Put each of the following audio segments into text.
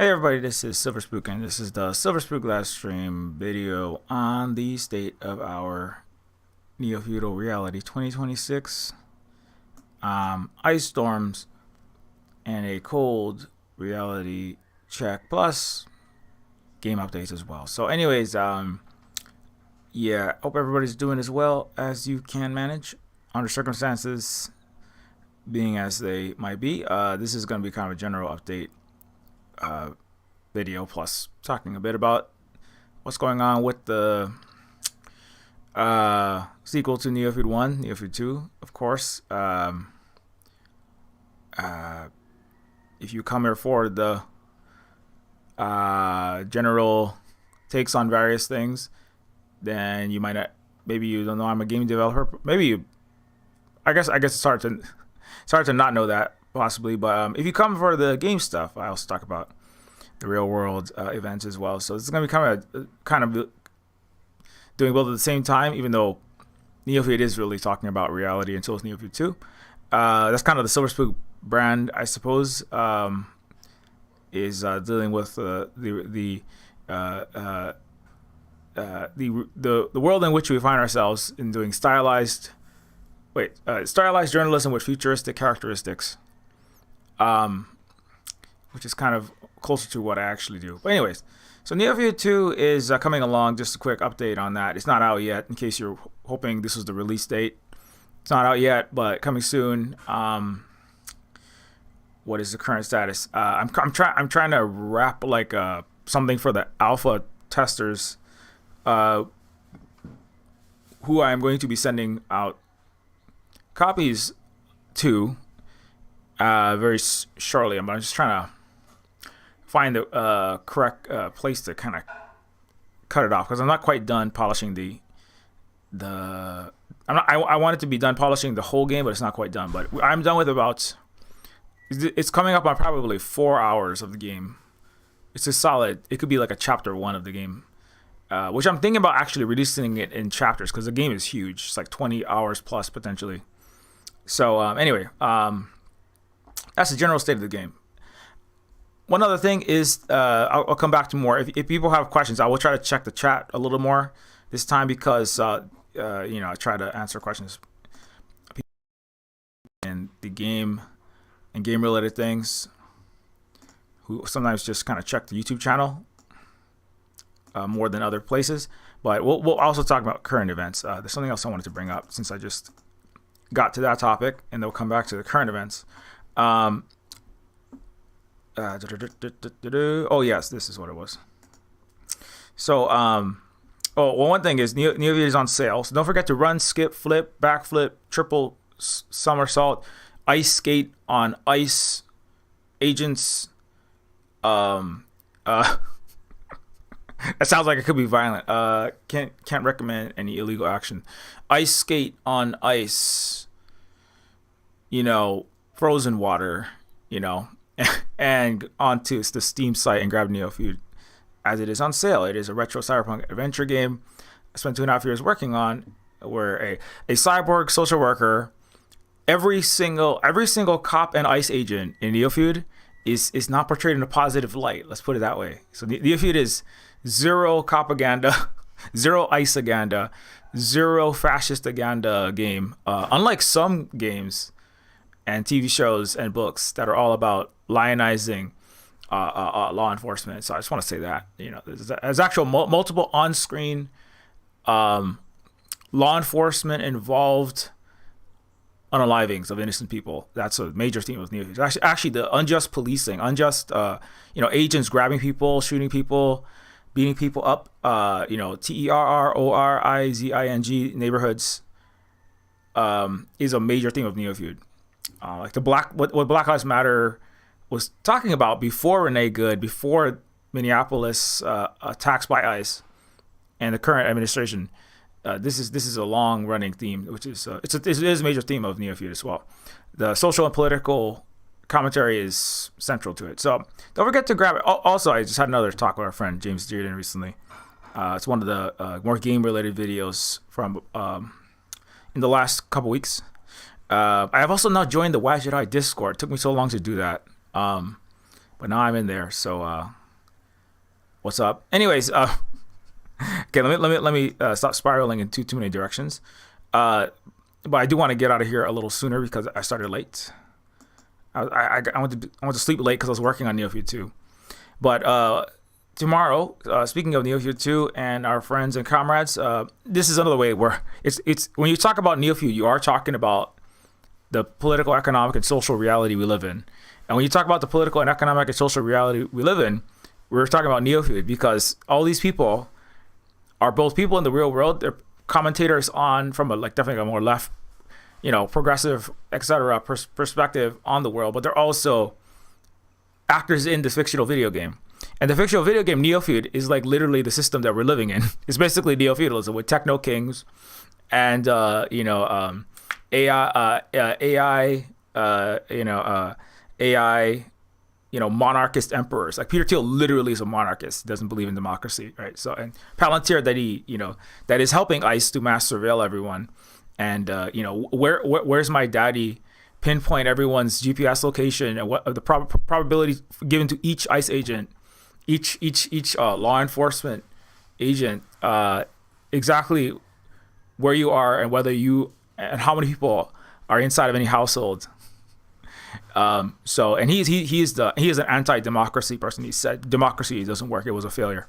Hey everybody, this is Silver Spook, and this is the Silver Spook live stream video on the state of our Neofeudal reality 2026, ice storms, and a cold reality check plus game updates as well. So, anyways, yeah, hope everybody's doing as well as you can manage under circumstances being as they might be. This is going to be kind of a general update video plus talking a bit about what's going on with the sequel to Neofeud 1, Neofeud 2, of course. If you come here for the general takes on various things, then you might not, maybe you don't know I'm a game developer. Maybe you, I guess it's hard to not know that possibly. But if you come for the game stuff, I also talk about the real world events as well. So it's going to be kind of doing both at the same time, even though Neofeud is really talking about reality until it's Neofeud 2. That's kind of the Silver Spook brand, I suppose, is dealing with the world in which we find ourselves in doing stylized journalism with futuristic characteristics, which is kind of closer to what I actually do. But anyways, so Neofeud 2 is coming along. Just a quick update on that. It's not out yet, in case you're hoping this was the release date. It's not out yet, but coming soon. What is the current status? I'm trying to wrap like something for the alpha testers, who I am going to be sending out copies to very shortly. I'm just trying to find the correct place to kind of cut it off, because I'm not quite done polishing I want it to be done polishing the whole game, but it's not quite done. But I'm done with it's coming up on probably 4 hours of the game. It's a solid, it could be like a chapter 1 of the game, which I'm thinking about actually releasing it in chapters, because the game is huge. It's like 20 hours plus potentially. So anyway, that's the general state of the game. One other thing is, I'll come back to more. If people have questions, I will try to check the chat a little more this time, because I try to answer questions in the game and game related things, who sometimes just kind of check the YouTube channel more than other places. But we'll also talk about current events. There's something else I wanted to bring up since I just got to that topic, and then we'll come back to the current events. Oh yes, this is what it was. So one thing is Neofeud is on sale, so don't forget to run, skip, flip, backflip, triple somersault, ice skate on ice agents. That sounds like it could be violent. Can't recommend any illegal action. Ice skate on ice, frozen water, and onto the Steam site and grab Neofeud, as it is on sale. It is a retro cyberpunk adventure game I spent 2.5 years working on, where a cyborg social worker, every single cop and ice agent in Neofeud is not portrayed in a positive light. Let's put it that way. So Neofeud is zero propaganda, zero ice-aganda, zero fascist-aganda game. Unlike some games and TV shows and books that are all about lionizing law enforcement. So I just want to say that, there's actual multiple on-screen law enforcement involved unalivings of innocent people. That's a major theme of Neofeud. Actually, the unjust policing, agents grabbing people, shooting people, beating people up, terrorizing neighborhoods, is a major theme of Neofeud. Like what Black Lives Matter was talking about before Renee Good, before Minneapolis attacks by ICE, and the current administration. This is a long running theme, which is it is a major theme of Neofeud as well. The social and political commentary is central to it. So don't forget to grab it. Also, I just had another talk with our friend James Dearden recently. It's one of the more game related videos from in the last couple weeks. I have also now joined the Why Should I Discord. It took me so long to do that. But but now I'm in there. So what's up? Anyways, okay, let me stop spiraling in too many directions. But I do want to get out of here a little sooner because I started late. I went to sleep late because I was working on Neofeud 2. But tomorrow, speaking of Neofeud 2 and our friends and comrades, this is another way where it's when you talk about Neofeud, you are talking about the political, economic, and social reality we live in. And when you talk about the political and economic and social reality we live in, we're talking about Neofeud because all these people are both people in the real world. They're commentators on from definitely a more left, progressive, etc. perspective on the world, but they're also actors in this fictional video game. And the fictional video game Neofeud is like literally the system that we're living in. It's basically neo-feudalism with techno kings and AI, monarchist emperors. Like Peter Thiel literally is a monarchist, doesn't believe in democracy, right? So, and Palantir that is helping ICE to mass surveil everyone. And, where's my daddy pinpoint everyone's GPS location and what the probability given to each ICE agent, each law enforcement agent, exactly where you are and whether you and how many people are inside of any household. And he is an anti-democracy person. He said democracy doesn't work. It was a failure.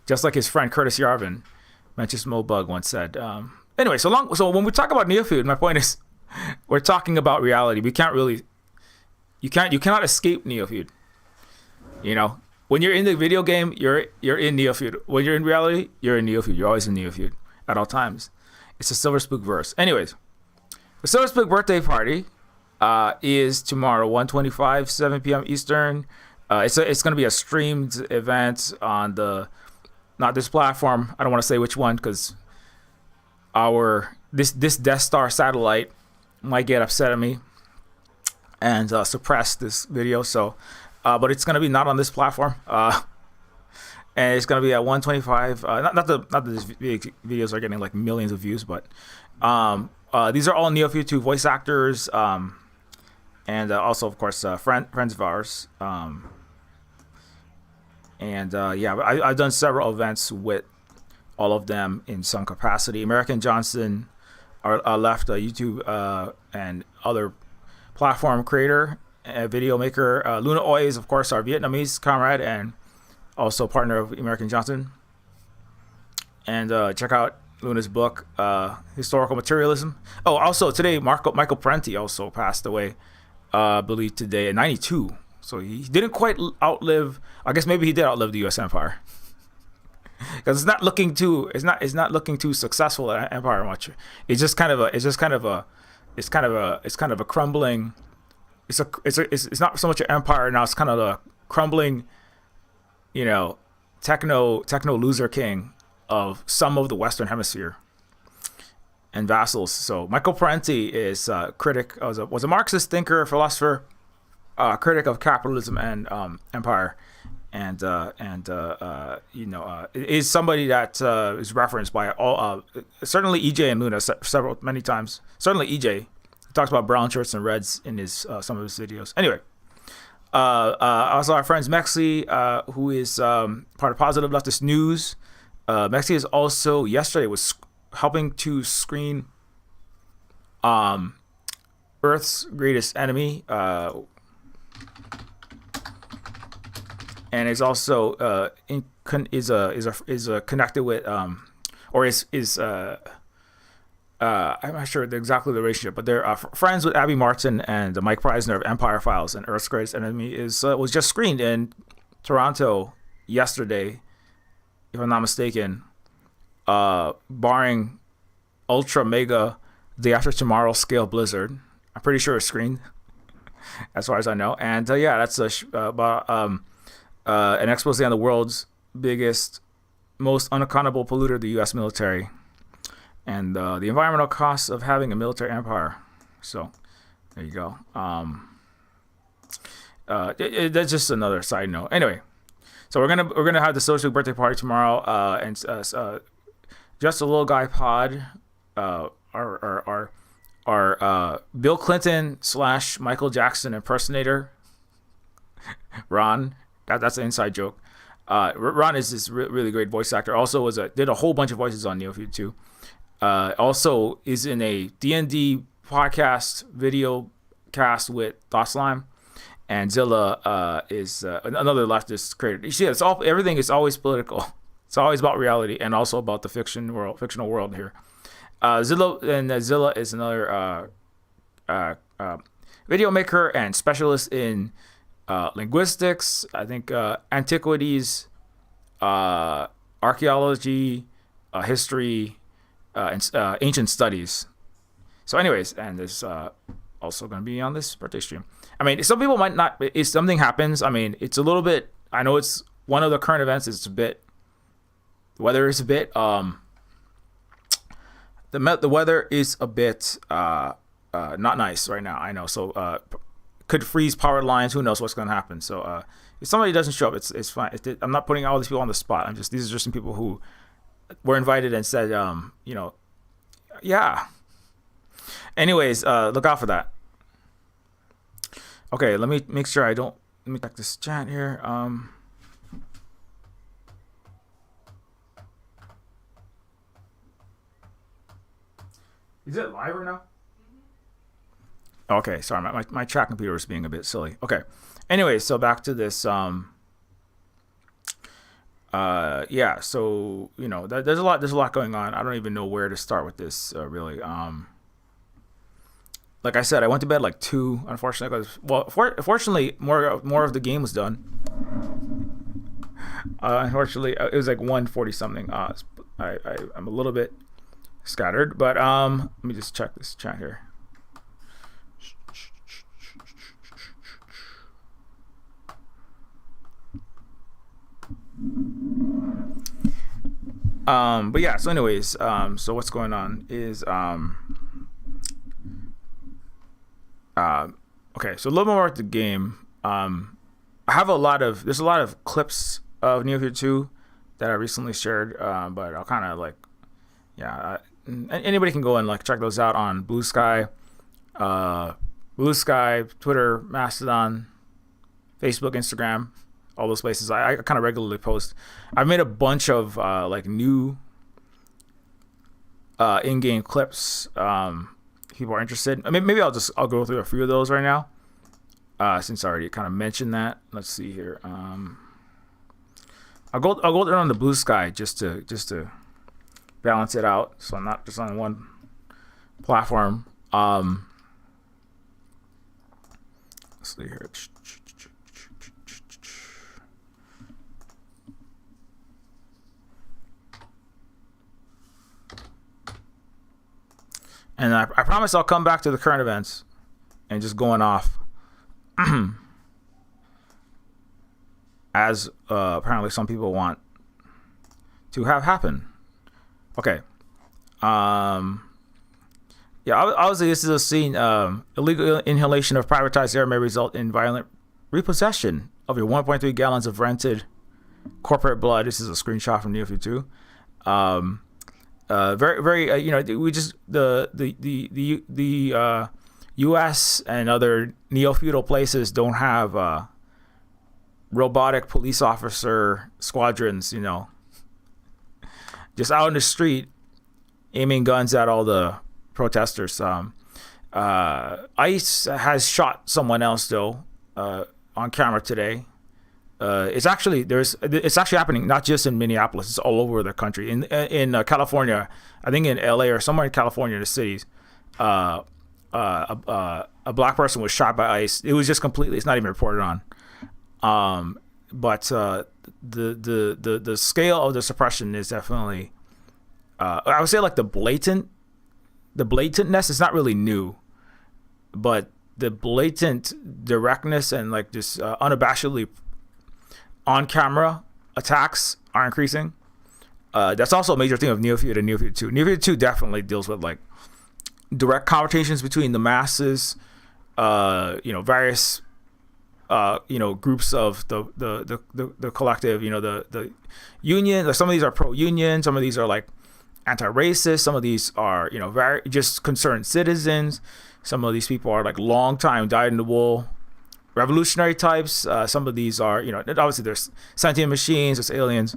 Just like his friend Curtis Yarvin, Manchester Mobug, once said. Anyway, so when we talk about Neofeud, my point is we're talking about reality. You cannot escape Neofeud. When you're in the video game, you're in Neofeud. When you're in reality, you're in Neofeud. You're always in Neofeud at all times. It's a Silver Spook verse. Anyways, the Silver Spook birthday party is tomorrow, 1:25, 7 p.m. Eastern. It's going to be a streamed event on not this platform. I don't want to say which one because this Death Star satellite might get upset at me and suppress this video. So, but it's going to be not on this platform. And it's going to be at 1:25. Not that these videos are getting like millions of views, but these are all Neofeud 2 voice actors. And also, of course, friends of ours. I've done several events with all of them in some capacity. American Johnson left YouTube and other platform creator, video maker. Luna Oy is, of course, our Vietnamese comrade and also partner of American Johnson. And check out Luna's book, Historical Materialism. Oh, also today, Michael Parenti also passed away. I believe today at 92. So he didn't quite outlive. I guess maybe he did outlive the U.S. Empire, because it's not looking too successful at empire much. It's kind of a crumbling. It's not so much an empire now. It's kind of a crumbling, techno loser king of some of the Western Hemisphere and vassals. So Michael Parenti is a critic, was a Marxist thinker, philosopher, critic of capitalism and empire, and is somebody that is referenced by all, certainly EJ and Luna many times. Certainly EJ he talks about brown shirts and reds in his some of his videos. Anyway, also our friends Mexi, who is part of Positive Leftist News. Mexi is also yesterday was helping to screen Earth's Greatest Enemy, and is also connected with I'm not sure exactly the relationship, but they're friends with Abby Martin and Mike Preisner of Empire Files. And Earth's Greatest Enemy was just screened in Toronto yesterday, if I'm not mistaken. Barring ultra mega day after tomorrow scale blizzard, I'm pretty sure it's screened, as far as I know. And that's about an expose on the world's biggest, most unaccountable polluter, the U.S. military, and the environmental costs of having a military empire. So there you go. That's just another side note. Anyway, so we're gonna have the social birthday party tomorrow, and just a little guy pod, our Bill Clinton / Michael Jackson impersonator Ron. That's an inside joke. Ron is this really great voice actor. Also did a whole bunch of voices on Neofeud too. Also is in a D&D podcast video cast with Slime, and Zilla is another leftist creator. You see, everything is always political. It's always about reality and also about the fictional world here. Zilla is another video maker and specialist in linguistics. I think antiquities, archaeology, history, and ancient studies. So, anyways, and there's also going to be on this birthday stream. I mean, some people might not. If something happens, I mean, it's a little bit. I know it's one of the current events. It's a bit. The weather is a bit. The weather is a bit not nice right now. I know. So could freeze power lines. Who knows what's going to happen? So if somebody doesn't show up, it's fine. I'm not putting all these people on the spot. These are just some people who were invited and said, yeah. Anyways, look out for that. Okay, let me make sure let me check this chat here. Is it live or no? Okay, sorry, my chat computer is being a bit silly. Okay. Anyway, so back to this. Yeah. So there's a lot going on. I don't even know where to start with this really. Like I said, I went to bed like 2. Unfortunately, fortunately, more of the game was done. Unfortunately, it was like 1:40 something. I'm a little bit scattered, but let me just check this chat here. But yeah, so anyways, so what's going on is okay, so a little more at the game. I have there's a lot of clips of Neofeud 2 that I recently shared, but I'll kind of like, anybody can go and like check those out on Blue Sky, Twitter, Mastodon, Facebook, Instagram, all those places. I kind of regularly post. I've made a bunch of like new in-game clips. People are interested. I mean, maybe I'll go through a few of those right now, since I already kind of mentioned that. Let's see here. I'll go there on the Blue Sky just to balance it out, so I'm not just on one platform. Let's see here. And I promise I'll come back to the current events and just going off as apparently some people want to have happen. Okay. Obviously this is a scene. Illegal inhalation of privatized air may result in violent repossession of your 1.3 gallons of rented corporate blood. This is a screenshot from Neofeud 2. We just the U.S. and other neo-feudal places don't have robotic police officer squadrons, just out in the street aiming guns at all the protesters. ICE has shot someone else though on camera today. It's actually happening not just in Minneapolis. It's all over the country. In California, I think in LA or somewhere in California, the cities, a black person was shot by ICE. It was just completely. It's not even reported on. But the scale of the suppression is definitely. I would say like the blatantness is not really new, but the blatant directness and like just unabashedly on camera attacks are increasing. That's also a major thing of Neofeud and Neofeud 2. Neofeud 2 definitely deals with like direct confrontations between the masses, various groups of the collective, the union. Like some of these are pro-union, some of these are like anti-racist, some of these are very just concerned citizens. Some of these people are like long time dyed in the wool revolutionary types. Some of these are, obviously there's sentient machines, there's aliens,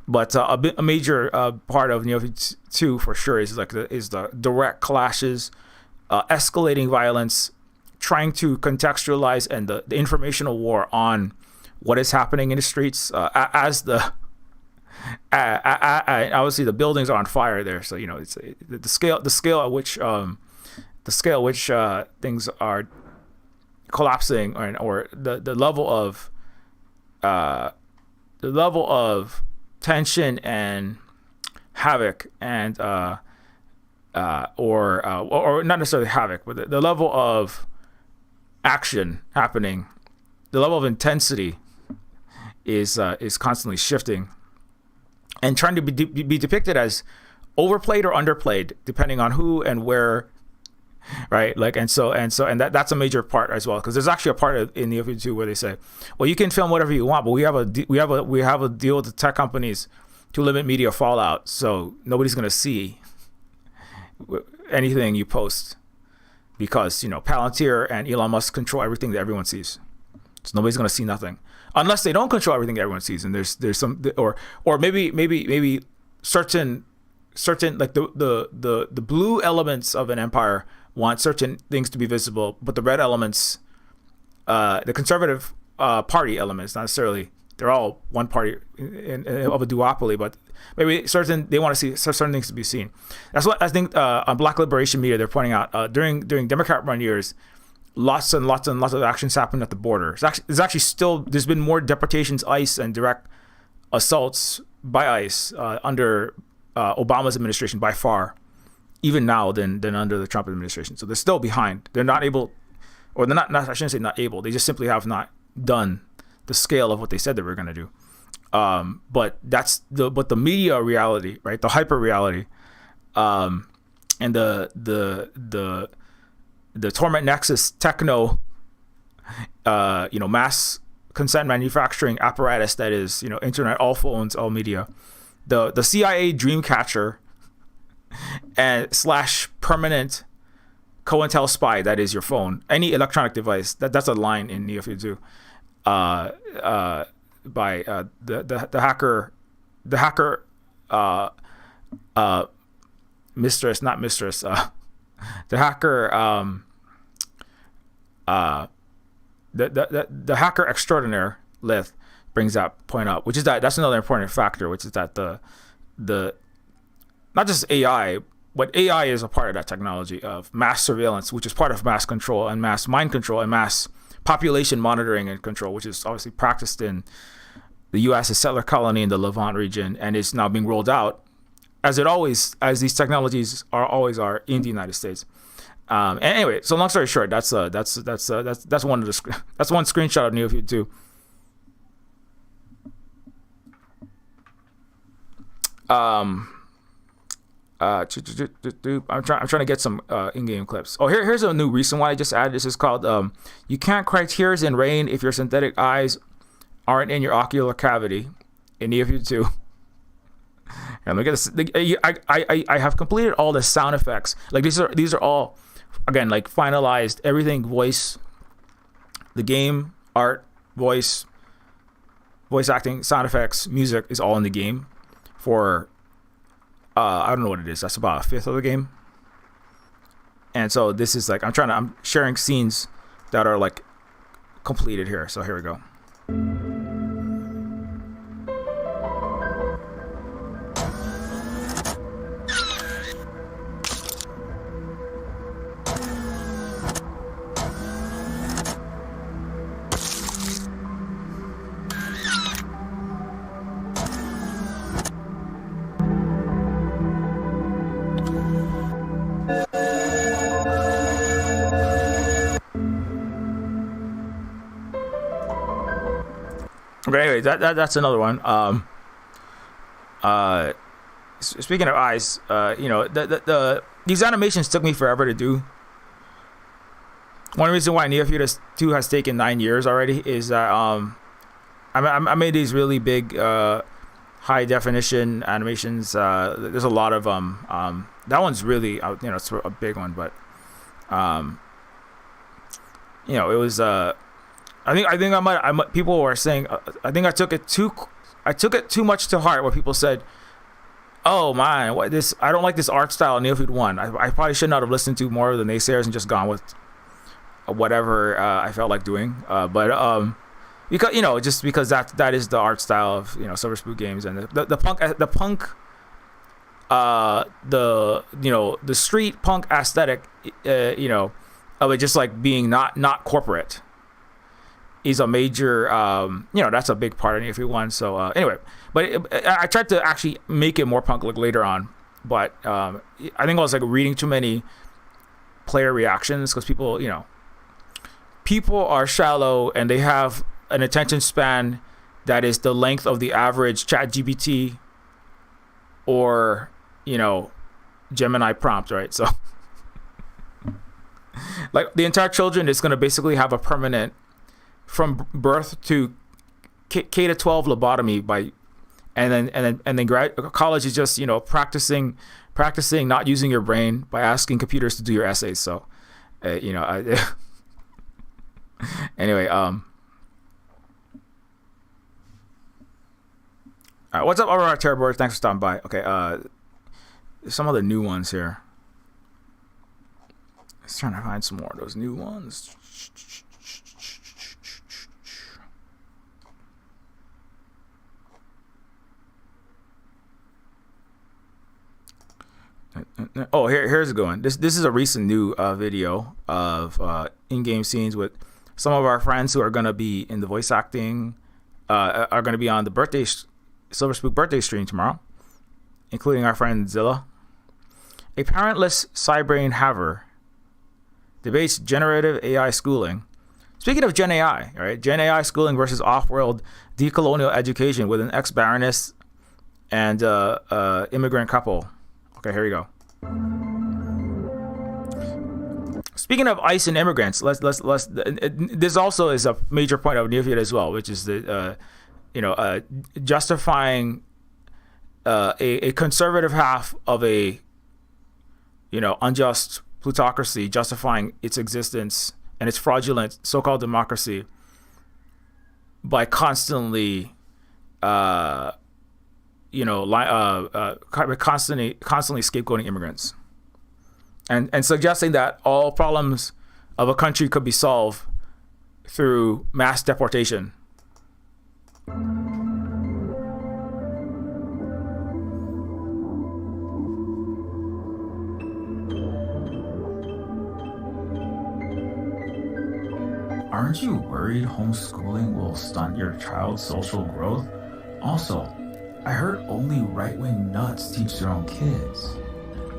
but a major part of Neofeud 2 for sure is the direct clashes, escalating violence, trying to contextualize and the informational war on what is happening in the streets as the obviously the buildings are on fire there, so it's the scale at which things are collapsing, or the level of tension and havoc, and or not necessarily havoc, but the level of action happening, the level of intensity is constantly shifting and trying to be depicted as overplayed or underplayed depending on who and where, right? Like, and that's a major part as well, because there's actually a part in Neofeud 2 where they say, well, you can film whatever you want, but we have a deal with the tech companies to limit media fallout, so nobody's going to see anything you post, because Palantir and Elon Musk control everything that everyone sees, so nobody's going to see nothing unless they don't control everything that everyone sees. And there's some, or maybe certain like the blue elements of an empire want certain things to be visible, but the red elements, the conservative party elements, not necessarily they're all one party of a duopoly, but maybe they want to see certain things to be seen. That's what I think on Black Liberation Media they're pointing out. During Democrat run years, lots of actions happened at the border. There's been more deportations, ICE, and direct assaults by ICE under Obama's administration by far, even now, than under the Trump administration. So they're still behind. They're not able, or they're not. I shouldn't say not able. They just simply have not done the scale of what they said they were going to do. But the media reality, right? The hyper reality, and the Torment Nexus techno, mass consent manufacturing apparatus that is, internet, all phones, all media, the CIA Dreamcatcher and / permanent COINTEL spy that is your phone, any electronic device. That's a line in Neofeud 2. By the hacker mistress, not mistress, the hacker the hacker extraordinaire Lith brings that point up, which is that's another important factor, which is that the not just AI, but AI is a part of that technology of mass surveillance, which is part of mass control and mass mind control and mass population monitoring and control, which is obviously practiced in the U.S. as settler colony in the Levant region, and is now being rolled out as these technologies always are in the United States. And anyway, so long story short, that's one screenshot of Neofeud 2. I'm trying to get some in-game clips. Oh, here's a new recent one I just added. This is called "You Can't Cry Tears in Rain If Your Synthetic Eyes Aren't in Your Ocular Cavity" in Neofeud 2. And look at this. I have completed all the sound effects. Like these are all, again, like finalized everything. Voice, the game, art, voice acting, sound effects, music is all in the game. For I don't know what it is. That's about a fifth of the game. And so this is like I'm sharing scenes that are like completed here. So here we go. Okay, anyway, that's another one. Speaking of eyes, these animations took me forever to do. One reason why Neofeud 2 has taken 9 years already is that I made these really big high definition animations. There's a lot of that one's really it's a big one, but it was I think I might people were saying I think I took it too much to heart when people said, "Oh man, what this? I don't like this art style in Neofeud 1." I probably should not have listened to more of the naysayers and just gone with whatever I felt like doing. But because just because that is the art style of Silver Spook Games, and the punk the street punk aesthetic of it just like being not corporate is a major that's a big part of Neofeud 1. So anyway, but I tried to actually make it more punk like later on, but I think I was like reading too many player reactions because people are shallow and they have an attention span that is the length of the average ChatGPT or Gemini prompt, right? So like the entire children is going to basically have a permanent from birth to K to 12 lobotomy and then college is just practicing not using your brain by asking computers to do your essays. So anyway, what's up, Aurora Terrorboard? Thanks for stopping by. Okay, some of the new ones here. Let's trying to find some more of those new ones. Oh, here's a good one. This is a recent new video of in-game scenes with some of our friends who are going to be in the voice acting, are going to be on the Silver Spook birthday stream tomorrow, including our friend Zilla. A parentless cybrain haver debates generative AI schooling. Speaking of Gen AI, right? Gen AI schooling versus off-world decolonial education with an ex-baroness and immigrant couple. Okay, here we go. Speaking of ICE and immigrants, let's this also is a major point of Neofeud as well, which is the justifying a conservative half of a unjust plutocracy, justifying its existence and its fraudulent so-called democracy by constantly constantly scapegoating immigrants and suggesting that all problems of a country could be solved through mass deportation. Aren't you worried homeschooling will stunt your child's social growth? Also, I heard only right-wing nuts teach their own kids.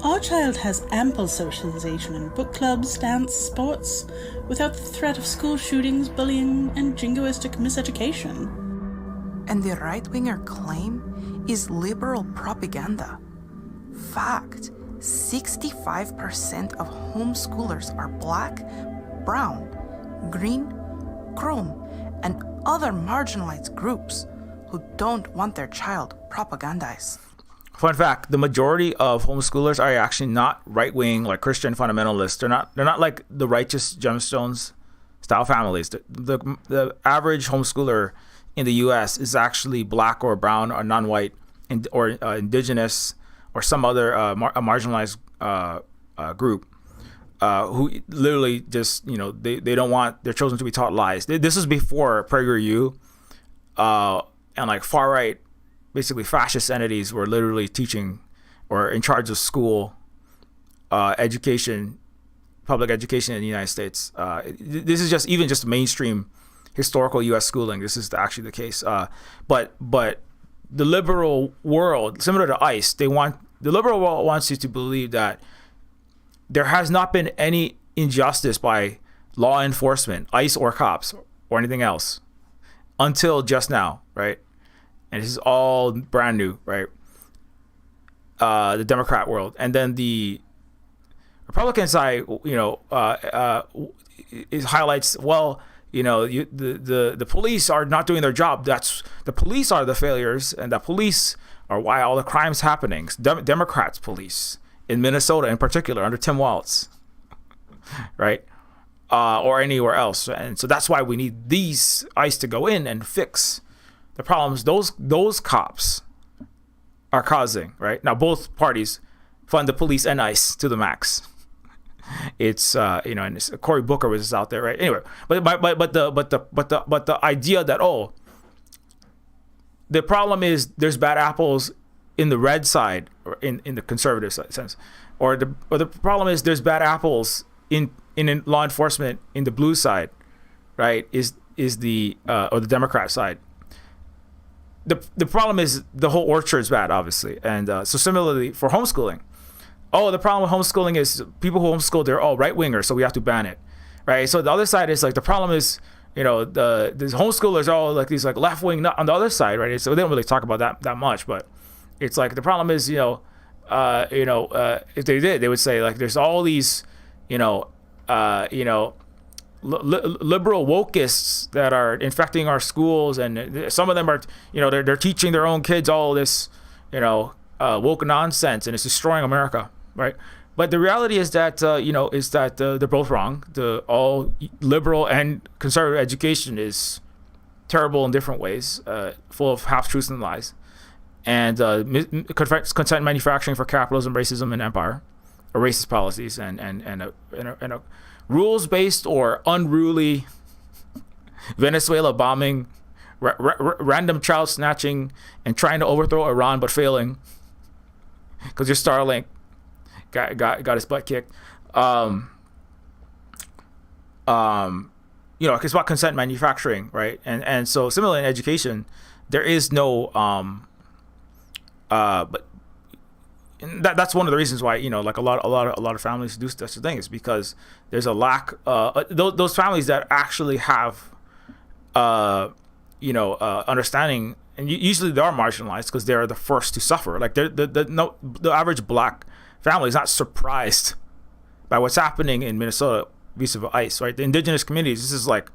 Our child has ample socialization in book clubs, dance, sports, without the threat of school shootings, bullying, and jingoistic miseducation. And the right-winger claim is liberal propaganda. Fact, 65% of homeschoolers are black, brown, green, chrome, and other marginalized groups who don't want their child propagandized. Fun fact: the majority of homeschoolers are actually not right-wing, like Christian fundamentalists. They're not like the Righteous Gemstones style families. The average homeschooler in the U.S. is actually black or brown or non-white or indigenous or some other marginalized group who literally just they don't want their children to be taught lies. This is before PragerU and like far right, basically fascist entities were literally teaching or in charge of school education, public education in the United States. This is just mainstream historical U.S. schooling. This is actually the case. But the liberal world, similar to ICE, the liberal world wants you to believe that there has not been any injustice by law enforcement, ICE or cops or anything else until just now, right? And this is all brand new, right? The Democrat world. And then the Republican side, it highlights, the police are not doing their job. The police are the failures, and the police are why all the crime's happening. Democrats police in Minnesota in particular under Tim Walz, right? or anywhere else. And so that's why we need these ICE to go in and fix the problems those cops are causing. Right now, both parties fund the police and ICE to the max. It's and it's, Cory Booker was out there, right? Anyway, but the idea that the problem is there's bad apples in the red side, or in the conservative sense, or the problem is there's bad apples in law enforcement in the blue side, right? Is the or the Democrat side. The problem is the whole orchard's bad, obviously, and so similarly for homeschooling. The problem with homeschooling is people who homeschool, they're all right wingers, so we have to ban it, right? So the other side is like the problem is, the homeschoolers are all like these like left wing on the other side, right? So they don't really talk about that much, but it's like the problem is, if they did, they would say like there's all these, liberal wokeists that are infecting our schools, and some of them are, they're teaching their own kids all this, woke nonsense, and it's destroying America. Right, but the reality is that they're both wrong. All liberal and conservative education is terrible in different ways, full of half truths and lies, and consent manufacturing for capitalism, racism, and empire, or racist policies, and a rules based or unruly Venezuela bombing, random child snatching, and trying to overthrow Iran but failing because your Starlink got his butt kicked. It's about consent manufacturing, right? And so similarly in education, there is no but that's one of the reasons why like a lot of families do such a thing, is because there's a lack those families that actually have understanding, and usually they are marginalized because they're the first to suffer. Like the average black family is not surprised by what's happening in Minnesota vis-a-vis ICE, right? The indigenous communities, this is like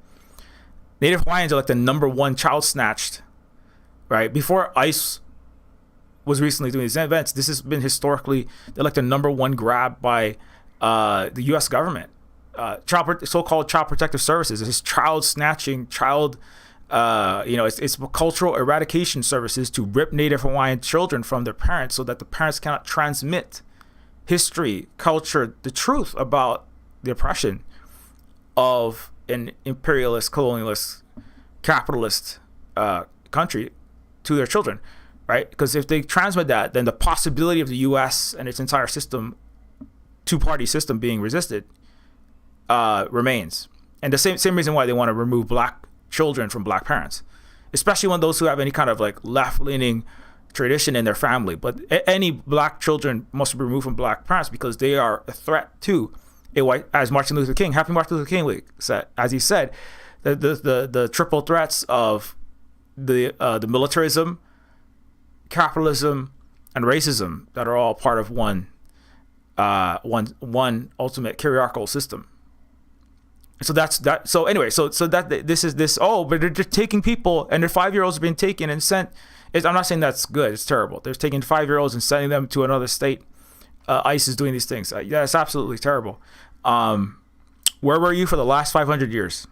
Native Hawaiians are like the number one child snatched, right? Before ICE was recently doing these events, this has been historically, they're like the number one grab by the U.S. government. So-called child protective services, it's child snatching, it's cultural eradication services to rip Native Hawaiian children from their parents so that the parents cannot transmit history, culture, the truth about the oppression of an imperialist, colonialist, capitalist country to their children, right? Because if they transmit that, then the possibility of the U.S. and its entire system, two-party system, being resisted remains. And the same reason why they want to remove black children from black parents, especially when those who have any kind of like left-leaning tradition in their family. But any black children must be removed from black parents because they are a threat to a white, as Martin Luther King, Happy Martin Luther King Week said, as he said, the triple threats of the militarism, capitalism, and racism that are all part of one ultimate hierarchical system. So that's that. So anyway, so that this is this. But they're just taking people, and their 5-year-olds are being taken and sent. I'm not saying that's good. It's terrible. They're taking 5-year-olds and sending them to another state. ICE is doing these things. Yeah, it's absolutely terrible. Where were you for the last 500 years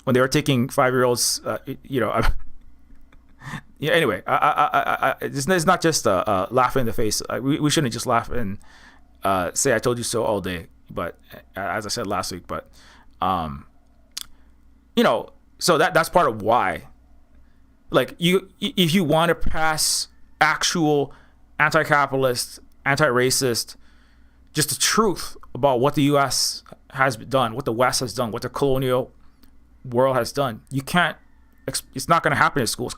when they were taking 5-year-olds? Yeah. Anyway, it's not just laugh in the face. We shouldn't just laugh and say "I told you so" all day. But as I said last week, so that's part of why. Like if you want to pass actual anti-capitalist, anti-racist, just the truth about what the U.S. has done, what the West has done, what the colonial world has done, you can't. It's not going to happen in schools.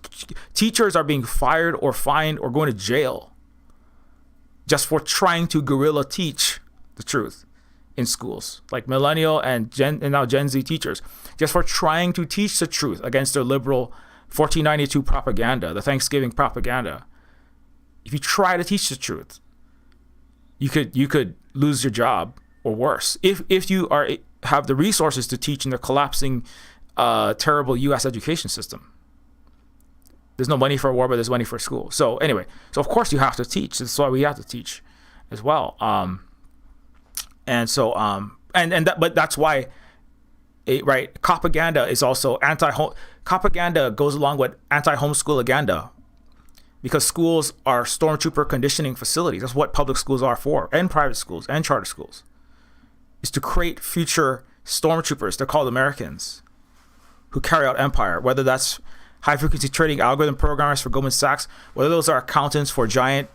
Teachers are being fired or fined or going to jail just for trying to guerrilla teach the truth in schools, like millennial and now Gen Z teachers, just for trying to teach the truth against their liberal 1492 propaganda, the Thanksgiving propaganda. If you try to teach the truth, you could lose your job or worse. If you have the resources to teach in the collapsing, terrible U.S. education system. There's no money for war, but there's money for school. So anyway, of course you have to teach. That's why we have to teach as well. And but that's why, right? Propaganda is also propaganda goes along with anti-homeschool agenda, because schools are stormtrooper conditioning facilities. That's what public schools are for, and private schools and charter schools, is to create future stormtroopers. They're called Americans, who carry out empire, whether that's high frequency trading algorithm programmers for Goldman Sachs, whether those are accountants for giant,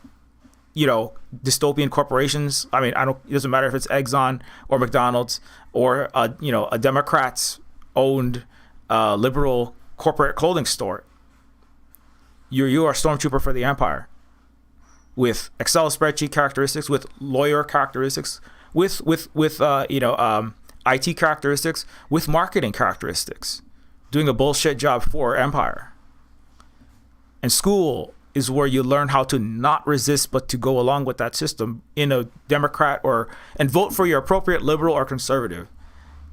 dystopian corporations. I mean, it doesn't matter if it's Exxon or McDonald's or a Democrats owned liberal corporate clothing store. You are a stormtrooper for the empire, with Excel spreadsheet characteristics, with lawyer characteristics, with IT characteristics, with marketing characteristics, doing a bullshit job for empire. And school is where you learn how to not resist, but to go along with that system in a Democrat and vote for your appropriate liberal or conservative,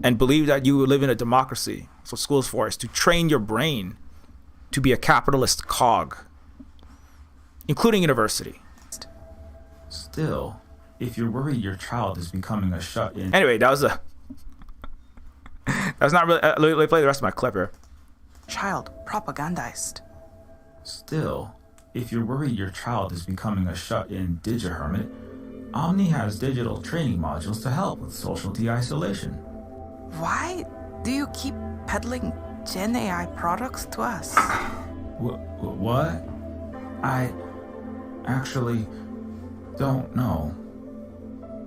and believe that you live in a democracy. That's what school is for, is to train your brain to be a capitalist cog, including university. Still, if you're worried your child is becoming a shut-in... Anyway, that's not really... let me play the rest of my clip here. Child propagandized. Still, if you're worried your child is becoming a shut-in digihermit, Omni has digital training modules to help with social de-isolation. Why do you keep peddling Gen AI products to us? What? I actually don't know.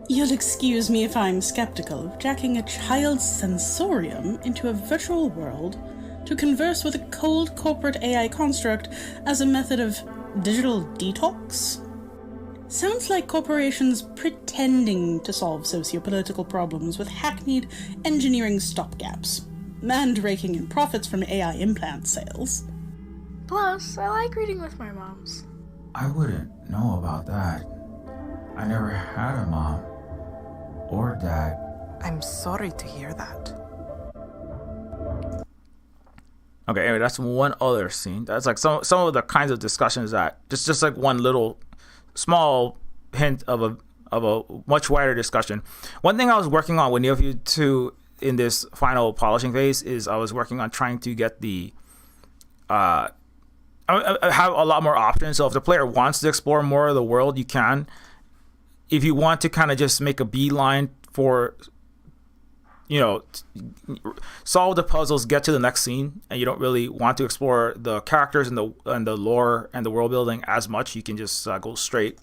You'll excuse me if I'm skeptical of jacking a child's sensorium into a virtual world to converse with a cold corporate AI construct as a method of digital detox? Sounds like corporations pretending to solve socio-political problems with hackneyed engineering stopgaps, and raking in profits from AI implant sales. Plus, I like reading with my moms. I wouldn't know about that. I never had a mom or dad. I'm sorry to hear that. Okay, anyway, that's one other scene. That's like some of the kinds of discussions that just like one little small hint of a much wider discussion. One thing I was working on with Neofeud 2 in this final polishing phase is I was working on trying to get the I have a lot more options. So if the player wants to explore more of the world, you can. If you want to kind of just make a beeline for, solve the puzzles, get to the next scene, and you don't really want to explore the characters and the lore and the world building as much, you can just go straight,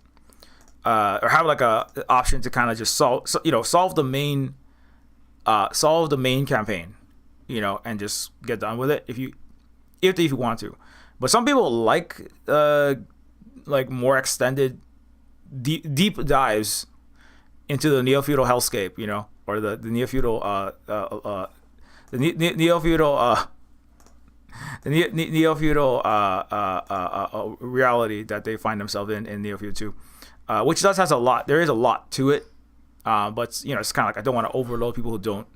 or have like a option to kind of just solve the main campaign, and just get done with it if you want to. But some people like more extended deep dives into the neo-feudal hellscape, or the neo-feudal reality that they find themselves in Neofeud 2, which has a lot. There is a lot to it, but it's kind of like I don't want to overload people who don't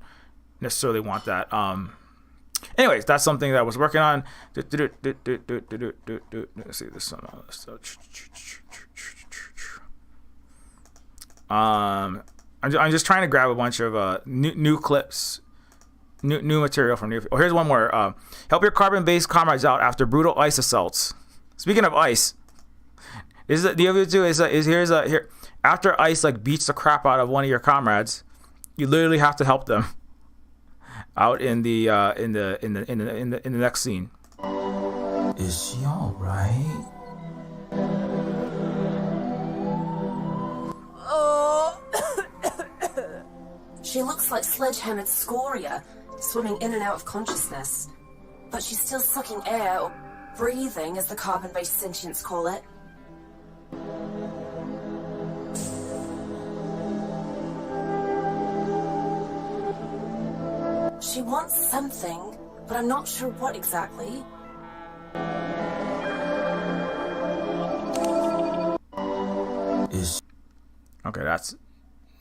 necessarily want that. Anyways, that's something that I was working on. Let's see this one. I'm just trying to grab a bunch of new clips, new material from Neofeud. Oh, here's one more. Help your carbon-based comrades out after brutal ice assaults. Speaking of ice, is the Neofeud 2 here after ice beats the crap out of one of your comrades, you literally have to help them out in the next scene. Is she all right? She looks like sledgehammered scoria, swimming in and out of consciousness. But she's still sucking air, or breathing, as the carbon-based sentients call it. She wants something, but I'm not sure what exactly. Okay, that's...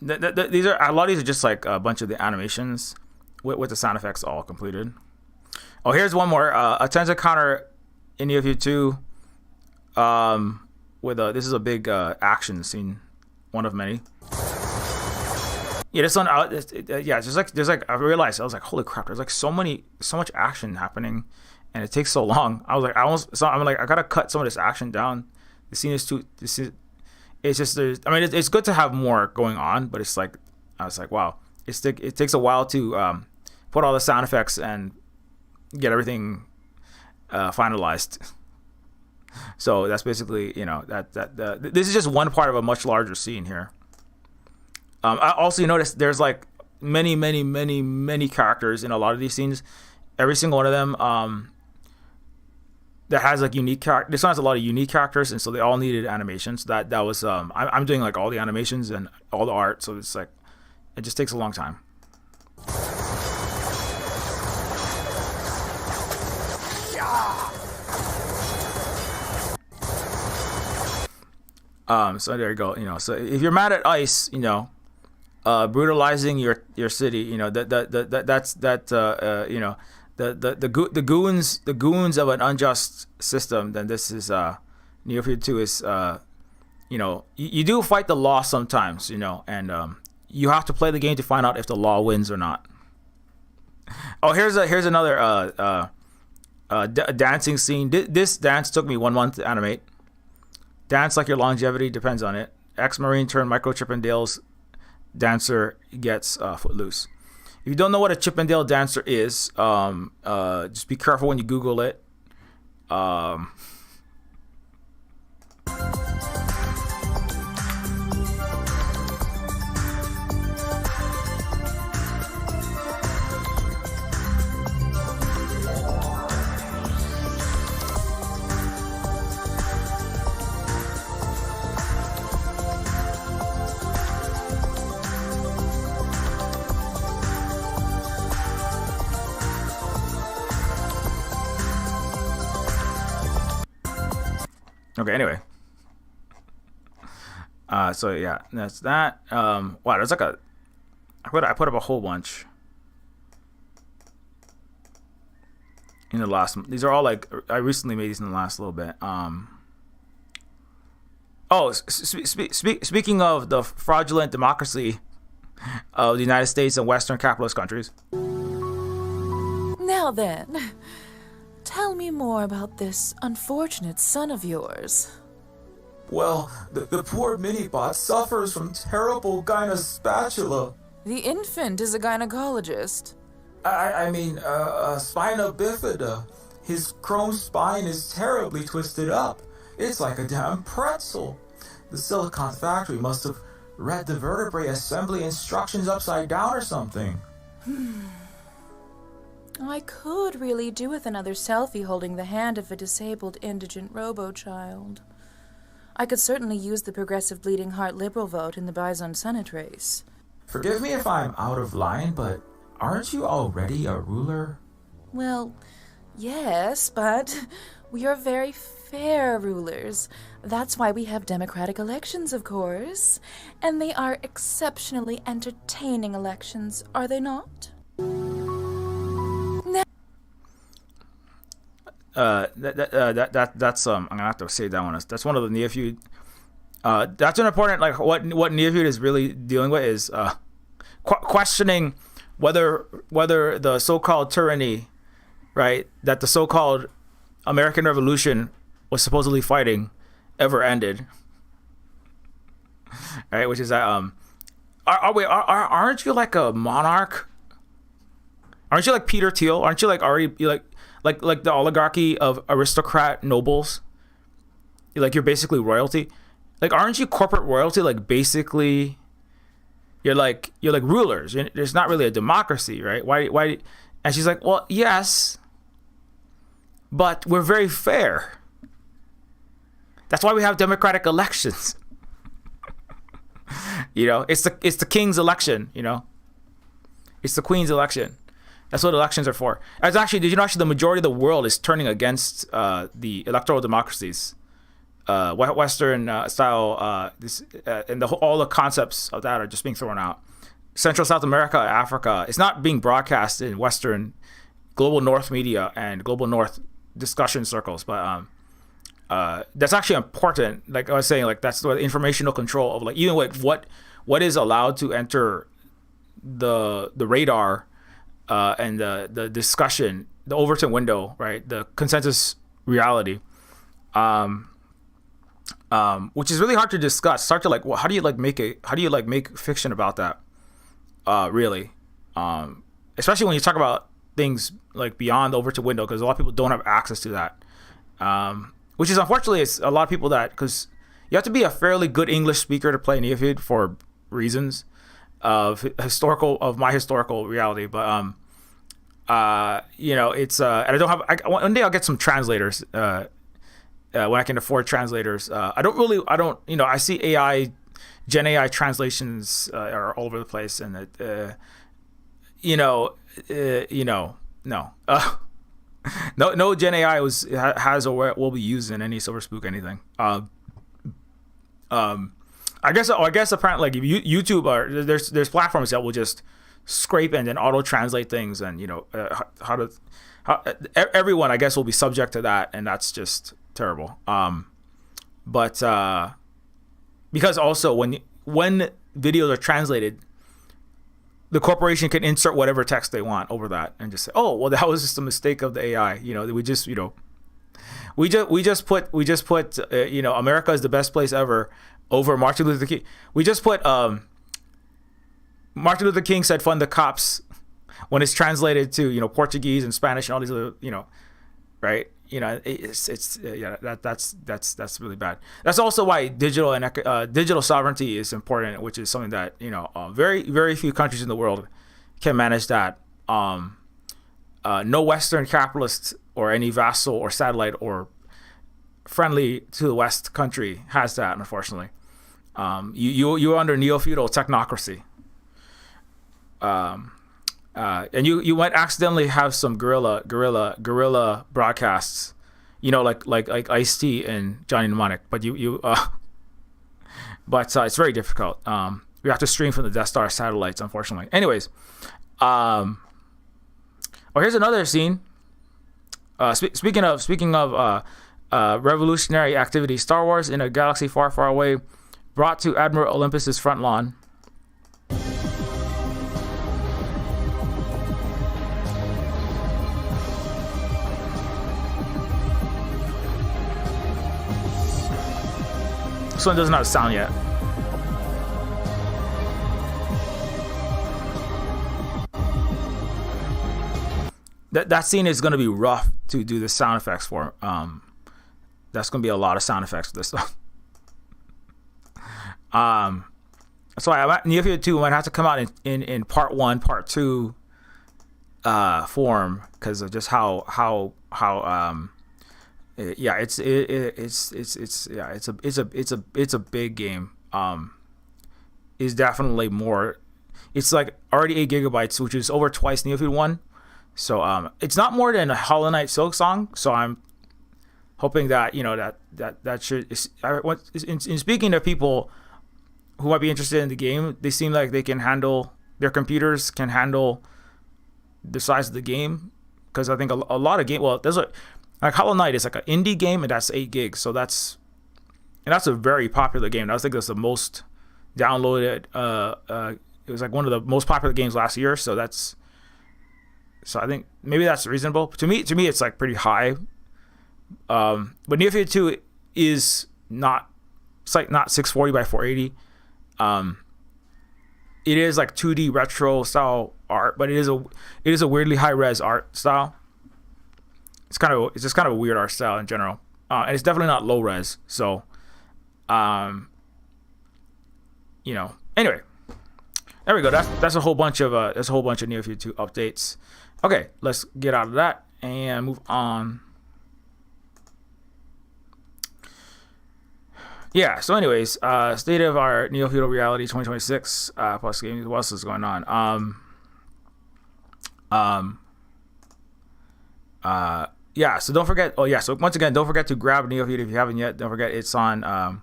these are a lot of these are just like a bunch of the animations with the sound effects all completed. Oh, here's one more. A tensor counter in Neofeud 2. This is a big action scene, one of many. Yeah, this one, yeah, it's just like there's like I realized I was like, holy crap, there's like so much action happening, and it takes so long. I was like, I'm like, I gotta cut some of this action down. The scene is too. It's just it's good to have more going on, but it's like I was like, wow, it takes a while to put all the sound effects and get everything finalized. So that's basically this is just one part of a much larger scene here. I also noticed there's like many characters in a lot of these scenes. Every single one of them that has like unique characters. This one has a lot of unique characters, and so they all needed animations. That was I'm doing like all the animations and all the art, so it's like it just takes a long time. So there you go. So if you're mad at ICE, brutalizing your city, that's the goons of an unjust system, then this is Neofeud 2 is you do fight the law sometimes, and you have to play the game to find out if the law wins or not. Oh, here's another dancing scene. This dance took me 1 month to animate. Dance like your longevity depends on it. Ex-Marine turned micro Chippendales dancer gets footloose. If you don't know what a Chippendale dancer is, just be careful when you Google it. Okay, anyway. So yeah, that's that. Wow, there's like I put up a whole bunch in the last. These are all like I recently made these in the last little bit. Speaking of the fraudulent democracy of the United States and Western capitalist countries. Now then, tell me more about this unfortunate son of yours. Well, the poor mini-bot suffers from terrible gynospatula. The infant is a gynecologist. I mean, spina bifida. His chrome spine is terribly twisted up. It's like a damn pretzel. The silicon factory must have read the vertebrae assembly instructions upside down or something. I could really do with another selfie holding the hand of a disabled indigent robo-child. I could certainly use the progressive bleeding heart liberal vote in the Bison Senate race. Forgive me if I'm out of line, but aren't you already a ruler? Well, yes, but we are very fair rulers. That's why we have democratic elections, of course. And they are exceptionally entertaining elections, are they not? That's I'm gonna have to say that one. That's one of the Neofeud. That's an important what Neofeud is really dealing with is questioning whether the so-called tyranny, right, that the so-called American Revolution was supposedly fighting ever ended. Right, which is that aren't you like a monarch? Aren't you like Peter Thiel? Aren't you like already like the oligarchy of aristocrat nobles? You're basically royalty. Like, aren't you corporate royalty? Like, basically, you're like rulers. There's not really a democracy, right? Why? And she's like, well, yes, but we're very fair. That's why we have democratic elections. It's the king's election. It's the queen's election. That's what elections are for. Did you know the majority of the world is turning against the electoral democracies, Western style, and all the concepts of that are just being thrown out. Central South America, Africa, it's not being broadcast in Western, global North media and global North discussion circles, but that's actually important. Like I was saying, like that's the informational control of even what is allowed to enter the radar and the discussion, the Overton window, right? The consensus reality, which is really hard to discuss. Start to like, well, how do you like make fiction about that? Really, especially when you talk about things like beyond the Overton window, because a lot of people don't have access to that. Which is unfortunately, it's a lot of people that, because you have to be a fairly good English speaker to play Neofeud for reasons of my historical reality. But it's and I don't have. One day I'll get some translators when I can afford translators. I see Gen AI translations are all over the place, and no. No Gen AI has or will be used in any Silver Spook anything. I guess apparently like YouTube there's platforms that will just scrape and then auto translate things, and everyone I guess will be subject to that, and that's just terrible. But because also when videos are translated, the corporation can insert whatever text they want over that and just say, oh, well, that was just a mistake of the AI. We just put America is the best place ever over Martin Luther King. We just put Martin Luther King said fund the cops when it's translated to Portuguese and Spanish and all these other right. That's really bad. That's also why digital sovereignty is important, which is something that very very few countries in the world can manage that. No Western capitalist or any vassal or satellite or friendly to the West country has that, unfortunately. You're under neo-feudal technocracy. And you might accidentally have some guerrilla broadcasts, like Ice-T and Johnny Mnemonic, but it's very difficult. We have to stream from the Death Star satellites, unfortunately. Anyways, here's another scene. Speaking of revolutionary activity, Star Wars in a galaxy far, far away, brought to Admiral Olympus's front lawn. This one doesn't have sound yet. That scene is going to be rough to do the sound effects for. That's going to be a lot of sound effects for this stuff. That's why Neofeud 2 might have to come out in part 1, part 2 form, because of just how it's a big game. Is definitely more. It's like already 8 gigabytes, which is over twice Neofeud 1. So it's not more than a Hollow Knight Silksong. So I'm hoping that that should. In speaking to people who might be interested in the game, they seem like they can handle, their computers can handle the size of the game, because I think a lot of game. Well, there's like Hollow Knight is like an indie game, and that's 8 gigs. So that's a very popular game. I think that's the most downloaded. It was like one of the most popular games last year. So I think maybe that's reasonable. To me, it's like pretty high. But Neofeud 2 is not. It's like not 640 by 480. It is like 2D retro style art, but it is a weirdly high res art style. It's just kind of a weird art style in general, and it's definitely not low res. So, anyway, there we go. That's a whole bunch of Neofeud 2 updates. Okay, let's get out of that and move on. Yeah. So, anyways, state of our Neofeudal reality 2026 plus games. What else is going on? Yeah. So don't forget. Oh yeah. So once again, don't forget to grab Neofeud if you haven't yet. Don't forget it's on.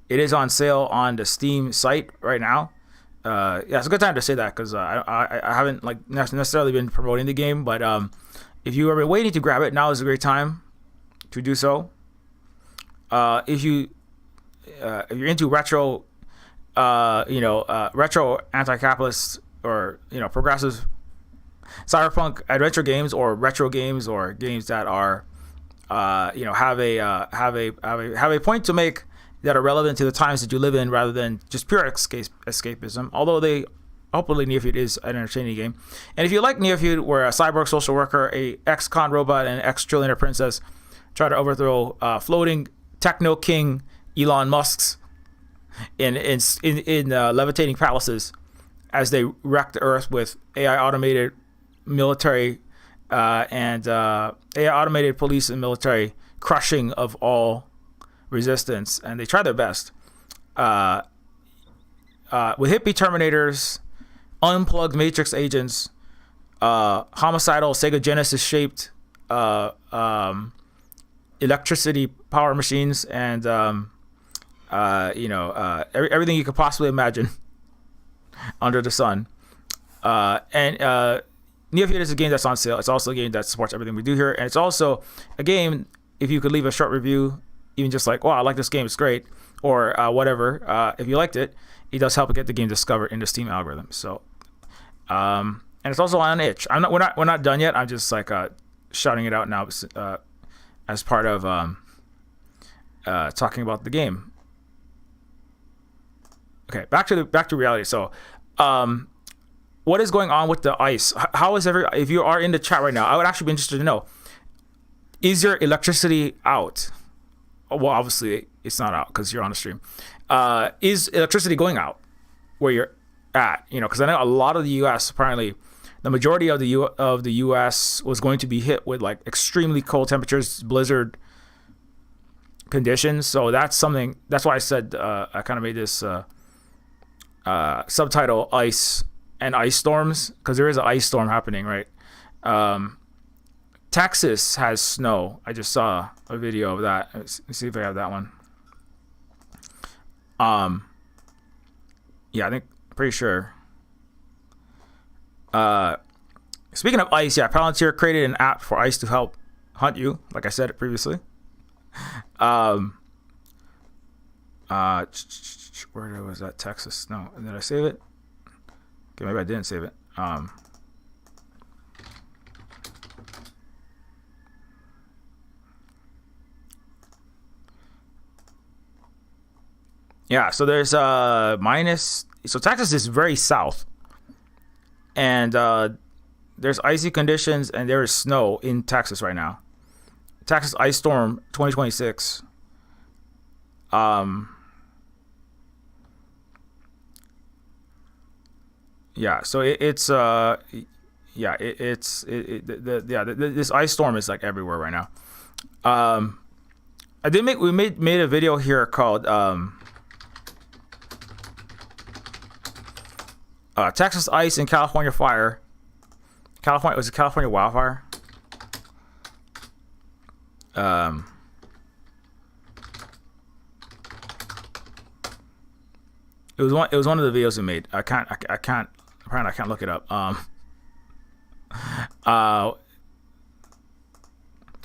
It is on sale on the Steam site right now. Yeah, it's a good time to say that, because I haven't like necessarily been promoting the game, but if you are waiting to grab it, now is a great time to do so. If you're into retro, retro anti-capitalist progressive cyberpunk adventure games or retro games or games that are have a point to make, that are relevant to the times that you live in, rather than just pure escapism. Although hopefully Neofeud is an entertaining game. And if you like Neofeud, where a cyborg social worker, a ex-con robot, and an ex-trillionaire princess try to overthrow floating techno king Elon Musk's in levitating palaces as they wreck the Earth with AI automated military and AI automated police and military crushing of all resistance, and they try their best with hippie terminators, unplugged matrix agents, homicidal Sega Genesis shaped electricity power machines, and everything you could possibly imagine under the sun. And Neofeud is a game that's on sale. It's also a game that supports everything we do here, and it's also a game, if you could leave a short review, even just like, wow, I like this game, it's great, or whatever, if you liked it, it does help get the game discovered in the Steam algorithm. So and it's also on itch. We're not done yet. I'm just like shouting it out now as part of talking about the game. Okay, back to reality. So what is going on with the ice? How is if you are in the chat right now, I would actually be interested to know, is your electricity out? Well, obviously it's not out because you're on the stream. Is electricity going out where you're at? Because I know a lot of the U.S. apparently, the majority of the U.S. was going to be hit with like extremely cold temperatures, blizzard conditions. So that's something. That's why I said I kind of made this subtitle "Ice and Ice Storms," because there is an ice storm happening, right? Texas has snow. I just saw a video of that. Let's see if I have that one. Yeah, pretty sure. Speaking of ice, yeah, Palantir created an app for ice to help hunt you, like I said previously. Where was that? Texas? No, did I save it? Okay, maybe I didn't save it. Yeah, so there's minus. So Texas is very south, and there's icy conditions and there is snow in Texas right now. Texas Ice Storm 2026. Yeah, so this ice storm is like everywhere right now. We made a video here called Texas ice and California fire. Was it California wildfire? It was one of the videos we made. I can't look it up.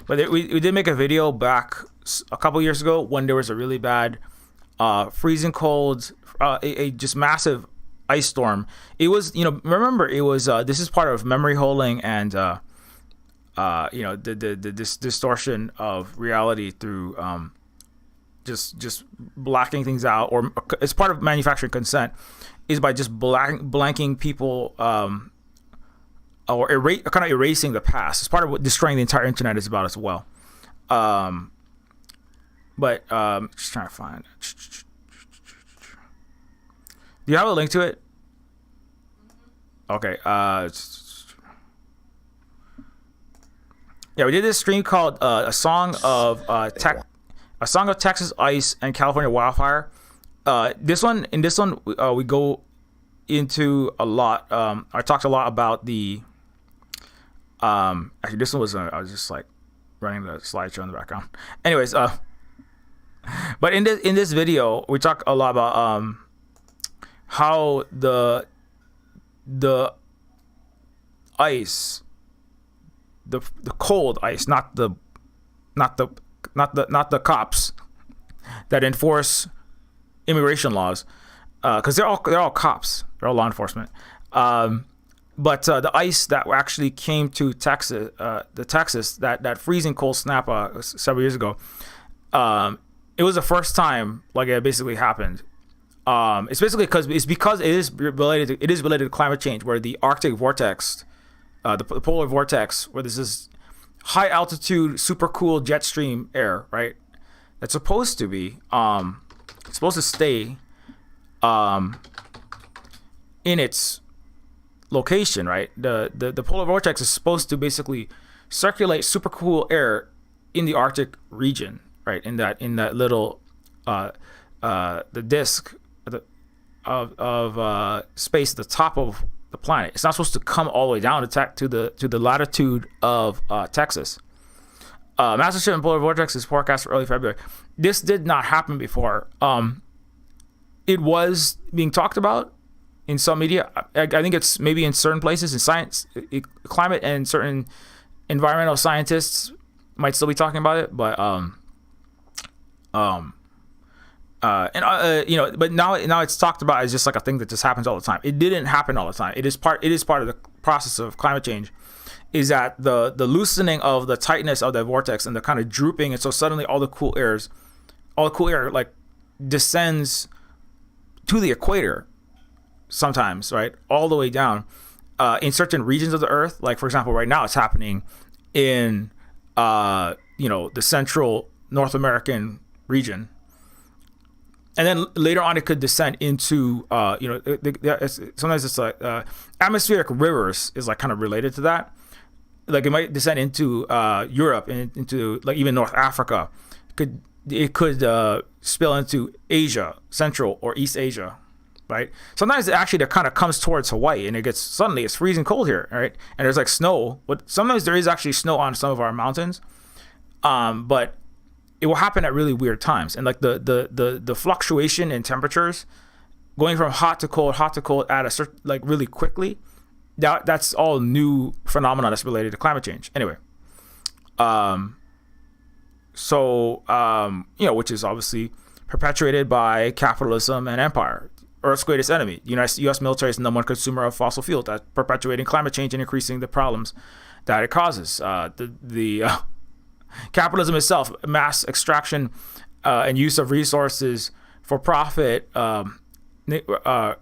But we did make a video back a couple years ago when there was a really bad freezing cold, a just massive ice storm. It was, remember, it was this is part of memory holding and this distortion of reality through just blacking things out, or it's part of manufacturing consent, is by just blanking people or kind of erasing the past. It's part of what destroying the entire internet is about as well. But just trying to find. Do you have a link to it? Okay. Yeah, we did this stream called a song of Texas ice and California wildfire. This one we go into a lot. I talked a lot about the. Actually, this one was I was just like running the slideshow in the background. Anyways, but in this video we talk a lot about how the ice, the cold ice, not the cops that enforce immigration laws, because they're all cops, they're all law enforcement. But the ice that actually came to Texas, that freezing cold snap several years ago, it was the first time like it basically happened. It's basically because it is related to climate change, where the Arctic vortex, the polar vortex, where this is high altitude, super cool jet stream air, right? That's supposed to be it's supposed to stay in its location, right? The polar vortex is supposed to basically circulate super cool air in the Arctic region, right? In that little the disk of space at the top of the planet. It's not supposed to come all the way down to the latitude of Texas. Massive shift in polar vortex is forecast for early February. This did not happen before. It was being talked about in some media. I think it's maybe in certain places in science, climate, and certain environmental scientists might still be talking about it. But but now it's talked about as just like a thing that just happens all the time. It didn't happen all the time. It is part of the process of climate change, is that the loosening of the tightness of the vortex and the kind of drooping, and so suddenly all the cool air like descends to the equator sometimes, right, all the way down in certain regions of the Earth. Like, for example, right now it's happening in the central North American region. And then later on, it could descend into, sometimes it's like atmospheric rivers is like kind of related to that. Like it might descend into Europe and into like even North Africa. It could spill into Asia, Central or East Asia, right? Sometimes it actually kind of comes towards Hawaii, and it's freezing cold here, right? And there's like snow, but sometimes there is actually snow on some of our mountains, but it will happen at really weird times. And like the fluctuation in temperatures going from hot to cold at a certain, like really quickly, that's all new phenomena that's related to climate change. Anyway, which is obviously perpetuated by capitalism and empire. Earth's greatest enemy. U.S. military is the number one consumer of fossil fuel. That's perpetuating climate change and increasing the problems that it causes. Capitalism itself, mass extraction and use of resources for profit,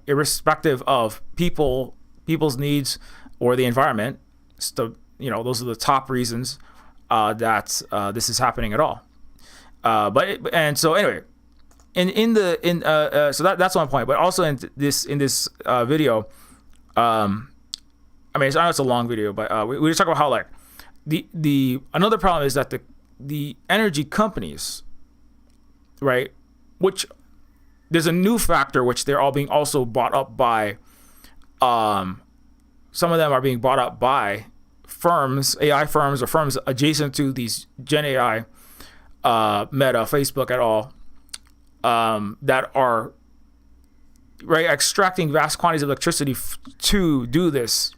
irrespective of people's needs or the environment. Those are the top reasons that this is happening at all. So that's one point. But also in this video, I know it's a long video, but we just talk about how like the another problem is that the energy companies, right, which there's a new factor which they're all being also bought up by. Some of them are being bought up by firms, AI firms, or firms adjacent to these Gen AI, Meta, Facebook, et al. That are right extracting vast quantities of electricity to do this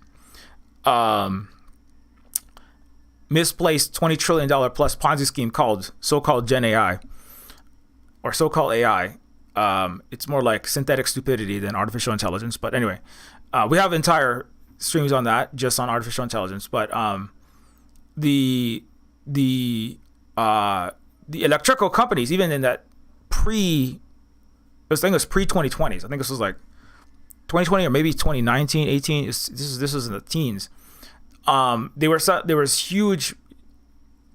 misplaced $20 trillion plus Ponzi scheme called so-called Gen AI or so-called AI. It's more like synthetic stupidity than artificial intelligence. But anyway, we have entire streams on that, just on artificial intelligence. But the electrical companies, even in that I think it was pre-2020s. I think this was like 2020 or maybe 2019, 18. This was in the teens. There was huge.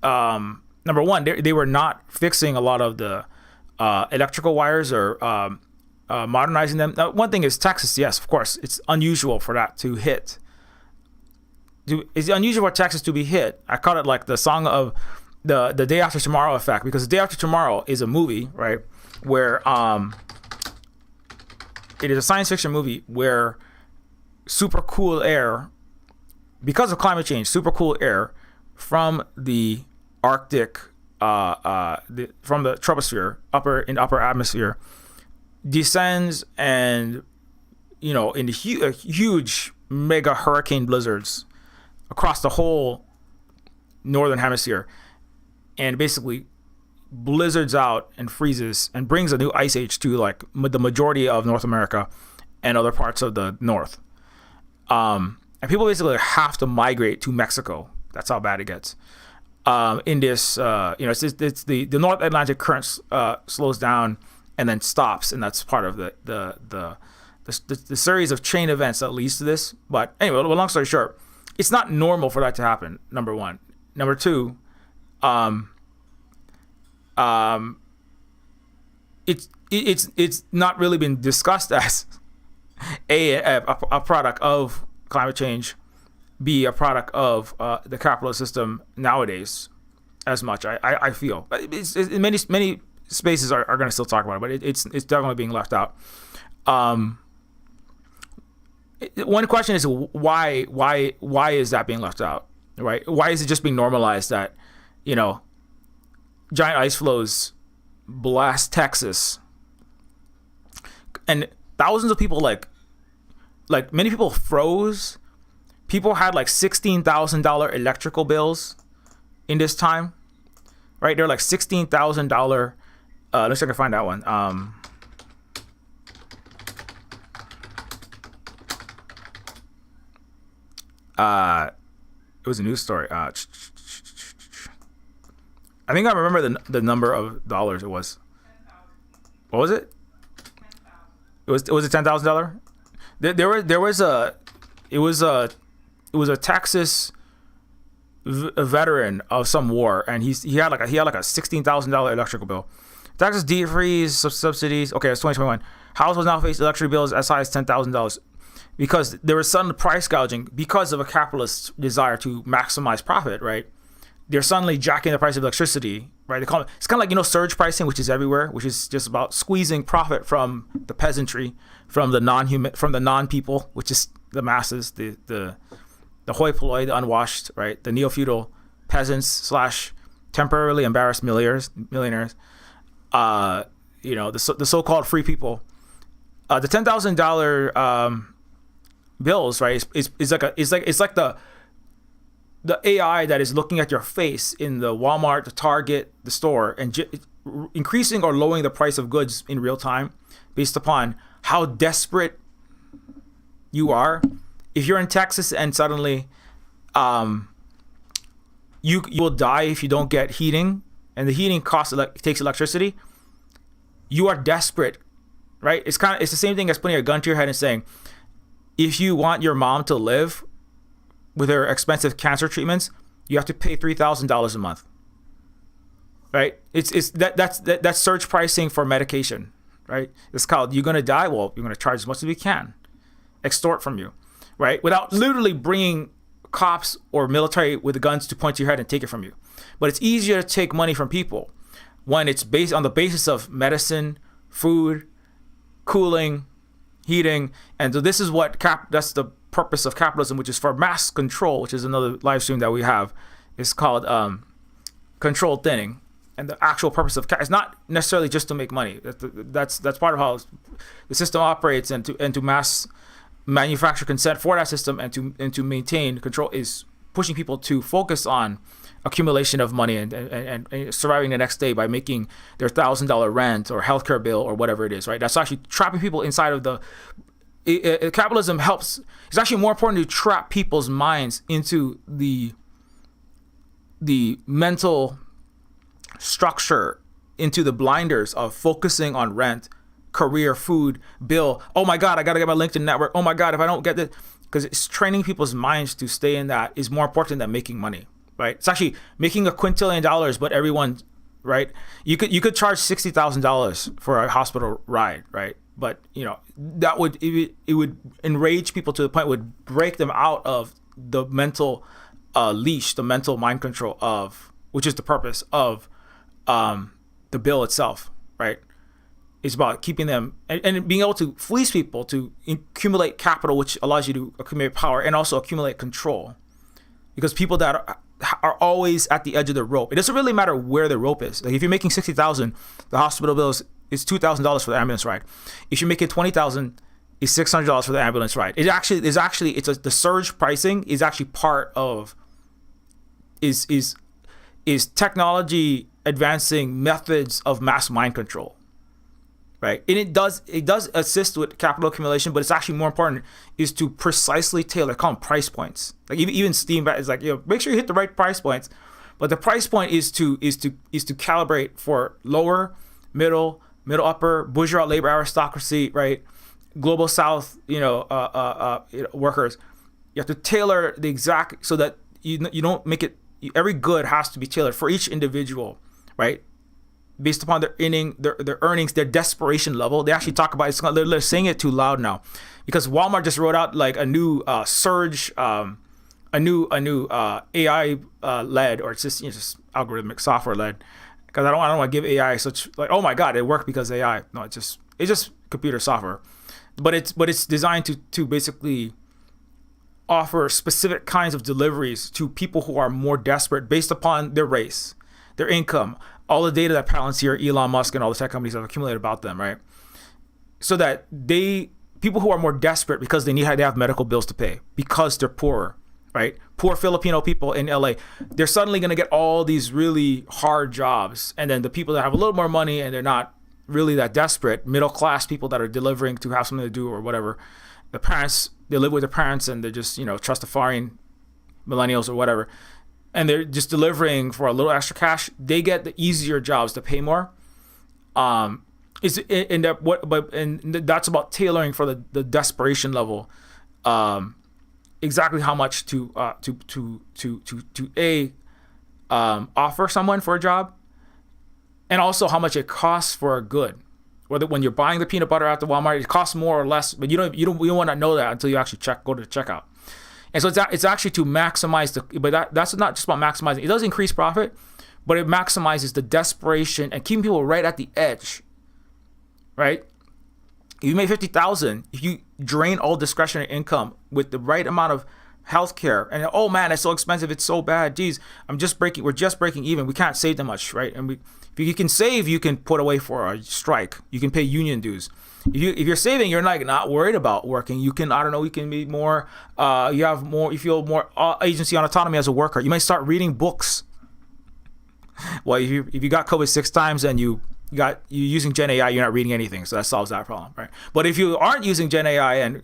Number one, they were not fixing a lot of the electrical wires or modernizing them. Now, one thing is Texas. Yes, of course, it's unusual for that to hit. It's unusual for Texas to be hit. I call it like the song of the Day After Tomorrow effect, because The Day After Tomorrow is a movie, right, where it is a science fiction movie where super cool air, because of climate change, super cool air from the Arctic, from the troposphere, upper atmosphere, descends and in huge mega hurricane blizzards across the whole northern hemisphere, and basically blizzards out and freezes and brings a new ice age to like the majority of North America and other parts of the north. And people basically have to migrate to Mexico. That's how bad it gets. In this, it's the North Atlantic current slows down and then stops, and that's part of the series of chain events that leads to this. But anyway, long story short, it's not normal for that to happen. Number one. Number two, it's not really been discussed as a product of climate change, be a product of the capitalist system nowadays as much. I feel it's many spaces are going to still talk about it, but it's definitely being left out. One question is why is that being left out, right? Why is it just being normalized that giant ice flows blast Texas and thousands of people like many people froze. People had like $16,000 electrical bills in this time, right? They're like $16,000. Let's see if I can find that one. It was a news story. I think I remember the number of dollars it was. What was it? It was a $10,000. It was a Texas veteran of some war, and he had like a $16,000 electrical bill. Texas defreeze subsidies. Okay, it's 2021. Households now face electric bills as high as $10,000 because there was sudden price gouging because of a capitalist desire to maximize profit. Right? They're suddenly jacking the price of electricity. Right? It's kind of like surge pricing, which is everywhere, which is just about squeezing profit from the peasantry, from the non-people, which is the masses, the hoi polloi, the unwashed, right? The neo-feudal peasants / temporarily embarrassed millionaires. The so-called free people. The $10,000 bills, right? Is like the AI that is looking at your face in the Walmart, the Target, the store, and increasing or lowering the price of goods in real time based upon how desperate you are. If you're in Texas and suddenly you will die if you don't get heating, and the heating takes electricity, you are desperate, right? It's the same thing as putting a gun to your head and saying, if you want your mom to live with her expensive cancer treatments, you have to pay $3,000 a month, right? That's surge pricing for medication, right? It's called, you're gonna die. Well, you're gonna charge as much as we can, extort from you, right? Without literally bringing cops or military with guns to point to your head and take it from you. But it's easier to take money from people when it's based on the basis of medicine, food, cooling, heating, and so this is that's the purpose of capitalism, which is for mass control, which is another live stream that we have. It's called controlled thinning, and the actual purpose of it's not necessarily just to make money. That's part of how the system operates, and to mass manufacture consent for that system and to maintain control is pushing people to focus on accumulation of money and surviving the next day by making their $1,000 rent or healthcare bill or whatever it is, right? That's actually trapping people inside of capitalism helps. It's actually more important to trap people's minds into the mental structure, into the blinders of focusing on rent, career, food, bill. Oh my God, I got to get my LinkedIn network. Oh my God, if I don't get this, because it's training people's minds to stay in that is more important than making money, right? It's actually making $1 quintillion, but everyone, right? You could charge $60,000 for a hospital ride, right? But that would enrage people to the point it would break them out of the mental leash, the mental mind control of, which is the purpose of the bill itself, right? It's about keeping them and being able to fleece people to accumulate capital, which allows you to accumulate power and also accumulate control. Because people that are always at the edge of the rope, it doesn't really matter where the rope is. Like if you're making $60,000, the hospital bill is $2,000 for the ambulance ride. If you're making $20,000, it's $600 for the ambulance ride. The surge pricing is actually part of is technology advancing methods of mass mind control. right? And it does assist with capital accumulation, but it's actually more important is to precisely tailor, call them price points. Like even Steam is like, make sure you hit the right price points, but the price point is to calibrate for lower, middle, upper, bourgeois labor aristocracy, right? Global South, workers. You have to tailor the exact so that you don't make it. Every good has to be tailored for each individual, right? Based upon their earnings, their desperation level. They actually talk about it. They're saying it too loud now, because Walmart just wrote out like a new surge, a new AI led, or it's just algorithmic software led. Because I don't want to give AI such like, oh my god, it worked because AI. No, it's just computer software, but it's designed to basically offer specific kinds of deliveries to people who are more desperate based upon their race, their income, all the data that Palantir, Elon Musk, and all the tech companies have accumulated about them, right? So that people who are more desperate because they have medical bills to pay because they're poorer, right? Poor Filipino people in LA, they're suddenly going to get all these really hard jobs. And then the people that have a little more money and they're not really that desperate, middle class people that are delivering to have something to do or whatever, the parents, they live with their parents and they're just, trustafarian millennials or whatever, and they're just delivering for a little extra cash. They get the easier jobs to pay more. And that's about tailoring for the desperation level. Exactly how much to offer someone for a job, and also how much it costs for a good. Whether when you're buying the peanut butter at the Walmart, it costs more or less, but you don't want to know that until you actually go to the checkout. And so it's actually to maximize that's not just about maximizing. It does increase profit, but it maximizes the desperation and keeping people right at the edge. Right? If you make $50,000, if you drain all discretionary income with the right amount of healthcare, and oh man, it's so expensive, it's so bad. Geez, we're just breaking even. We can't save that much, right? And if you can save, you can put away for a strike. You can pay union dues. If you're saving, you're like not worried about working. You can, you can be more. You feel more agency and autonomy as a worker. You might start reading books. Well, if you got COVID 6 times and you're using Gen AI, you're not reading anything, so that solves that problem, right? But if you aren't using Gen AI and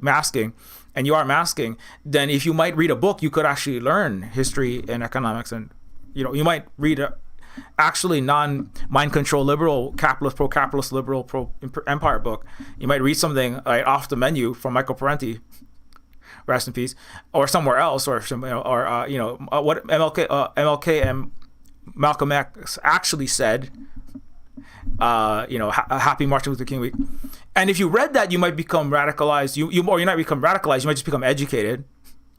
masking, and you are masking, then if you might read a book, you could actually learn history and economics, and you might read actually non-mind control liberal capitalist, pro-capitalist, liberal, pro-empire book. You might read something like Off the Menu from Michael Parenti, rest in peace, or somewhere else, or what MLK and Malcolm X actually said. Happy Martin Luther King week. And if you read that, you might become radicalized. You might become radicalized. You might just become educated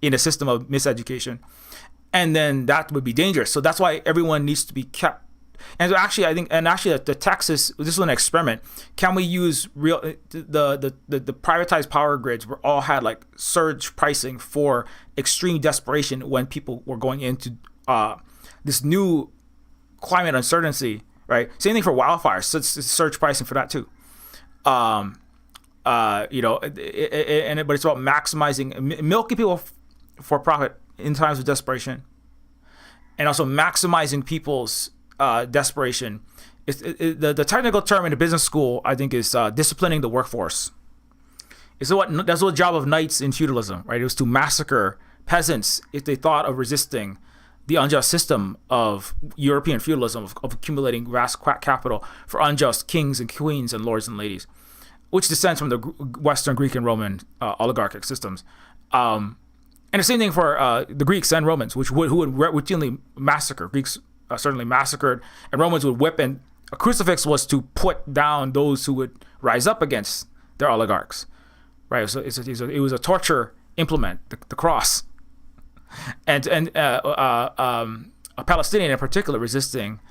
in a system of miseducation, and then that would be dangerous. So that's why everyone needs to be kept. And so actually, I think, the Texas, this was an experiment. Can we use the privatized power grids were all had like surge pricing for extreme desperation when people were going into this new climate uncertainty, right? Same thing for wildfires. So it's surge pricing for that too. But it's about maximizing, milking people for profit in times of desperation, and also maximizing people's desperation. The technical term in the business school, I think, is disciplining the workforce. That's the job of knights in feudalism, right? It was to massacre peasants if they thought of resisting the unjust system of European feudalism of accumulating vast capital for unjust kings and queens and lords and ladies, which descends from the Western Greek and Roman oligarchic systems. And the same thing for the Greeks and Romans, who would routinely massacre. Greeks certainly massacred, and Romans would whip. And a crucifix was to put down those who would rise up against their oligarchs, right? So it was a torture implement, the cross. And a Palestinian in particular resisting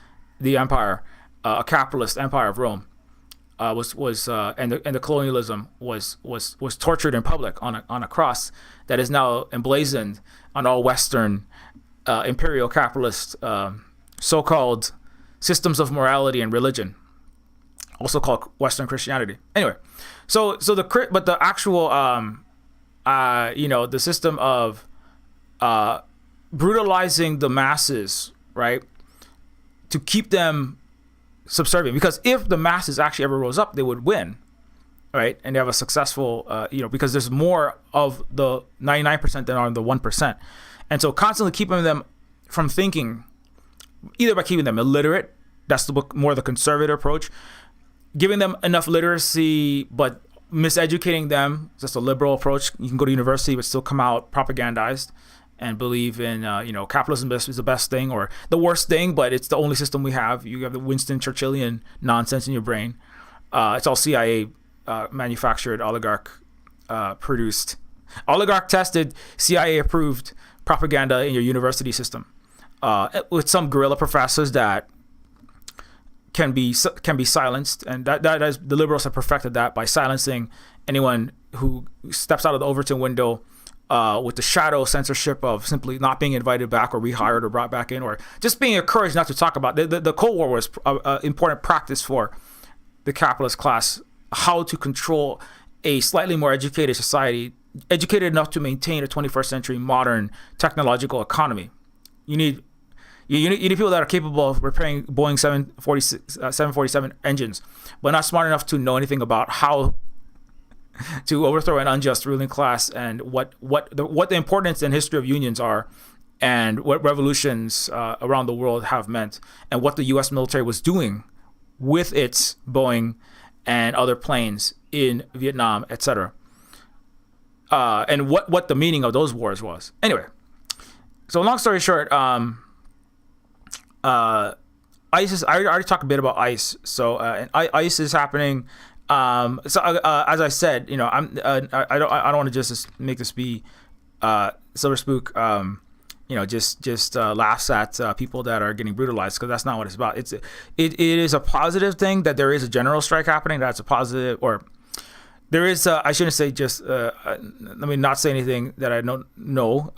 the empire, a capitalist empire of Rome, and the colonialism was tortured in public on a cross that is now emblazoned on all Western imperial capitalist so-called systems of morality and religion, also called Western Christianity. Anyway, but the actual the system of brutalizing the masses, right, to keep them subservient, because if the masses actually ever rose up, they would win, right? And they have a successful, because there's more of the 99% than are the 1%. And so constantly keeping them from thinking, either by keeping them illiterate, that's more the conservative approach, giving them enough literacy, but miseducating them, that's a liberal approach. You can go to university but still come out propagandized and believe in, capitalism is the best thing or the worst thing, but it's the only system we have. You have the Winston Churchillian nonsense in your brain. It's all CIA manufactured, oligarch produced, oligarch tested, CIA approved propaganda in your university system, with some guerrilla professors that can be silenced, and that is, the liberals have perfected that by silencing anyone who steps out of the Overton window with the shadow censorship of simply not being invited back or rehired or brought back in, or just being encouraged not to talk about. The Cold War was an important practice for the capitalist class, how to control a slightly more educated society, educated enough to maintain a 21st century modern technological economy. You need people that are capable of repairing Boeing 747 engines, but not smart enough to know anything about how to overthrow an unjust ruling class and what the importance and history of unions are, and what revolutions around the world have meant, and what the U.S. military was doing with its Boeing and other planes in Vietnam, etc. And what the meaning of those wars was. Anyway, so long story short, ICE I already talked a bit about ICE. So and ICE is happening. As I said, I don't want to just make this be Silver Spook. Just laughs at people that are getting brutalized, because that's not what it's about. It is a positive thing that there is a general strike happening. That's a positive, or there is. I shouldn't say just. Let me not say anything that I don't know.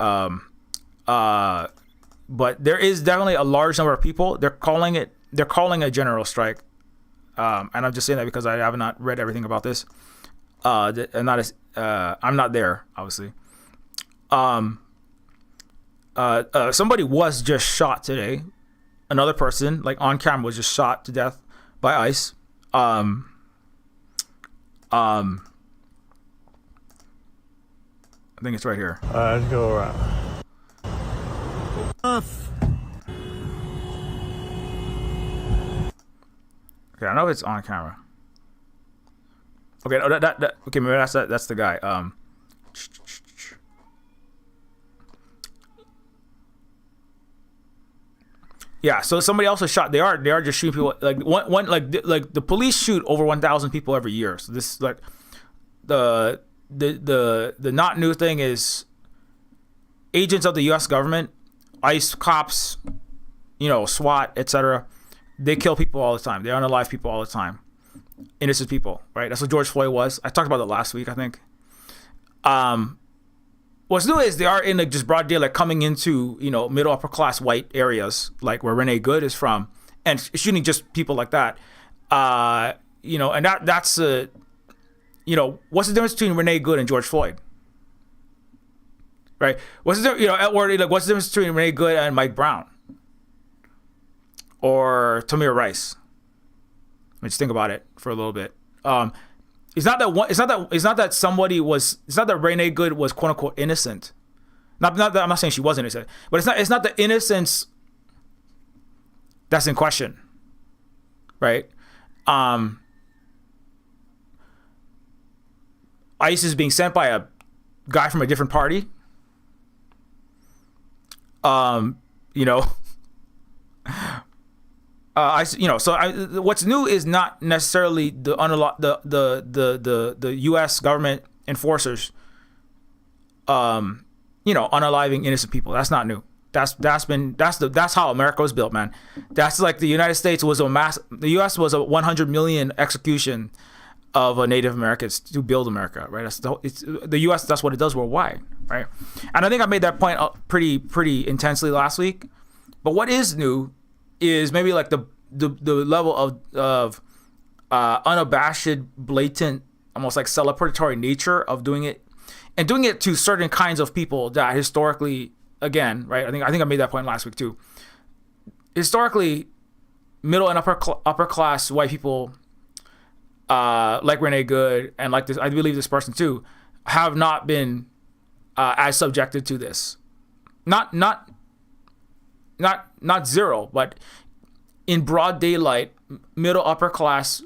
But there is definitely a large number of people. They're calling a general strike, and I'm just saying that because I have not read everything about this. I'm not there, obviously. Somebody was just shot today. Another person, like on camera, was just shot to death by ICE. I think it's right here. Let's go around. Okay, I know it's on camera. Okay, no, okay, maybe that's the guy. Yeah, so somebody else was shot. They are just shooting people. Like one like the police shoot over 1,000 people every year. So this, like, the not new thing is agents of the U.S. government, ICE cops, SWAT, etc. They kill people all the time. They unalive people all the time. Innocent people, right? That's what George Floyd was. I talked about it last week, I think. What's new is they are in just broad daylight, coming into middle upper class white areas, like where Renee Good is from, and shooting just people like that. And that's what's the difference between Renee Good and George Floyd? Right? What's the difference between Renee Good and Mike Brown? Or Tamir Rice? Let's think about it for a little bit. It's not that Renee Good was quote unquote innocent. Not that I'm not saying she wasn't innocent, but it's not the innocence that's in question, right? ICE is being sent by a guy from a different party. What's new is not necessarily the U.S. government enforcers, unaliving innocent people. That's not new. That's how America was built, man. That's like the United States was the U.S. was a 100 million execution of Native Americans to build America, right? The U.S. That's what it does worldwide, right? And I think I made that point pretty intensely last week. But what is new is maybe like the level of unabashed, blatant, almost like celebratory nature of doing it, and doing it to certain kinds of people that historically, again, right? I think I made that point last week too. Historically, middle and upper class white people, like Renee Good and like this, I believe this person too, have not been as subjected to this. Not zero, but in broad daylight, middle upper class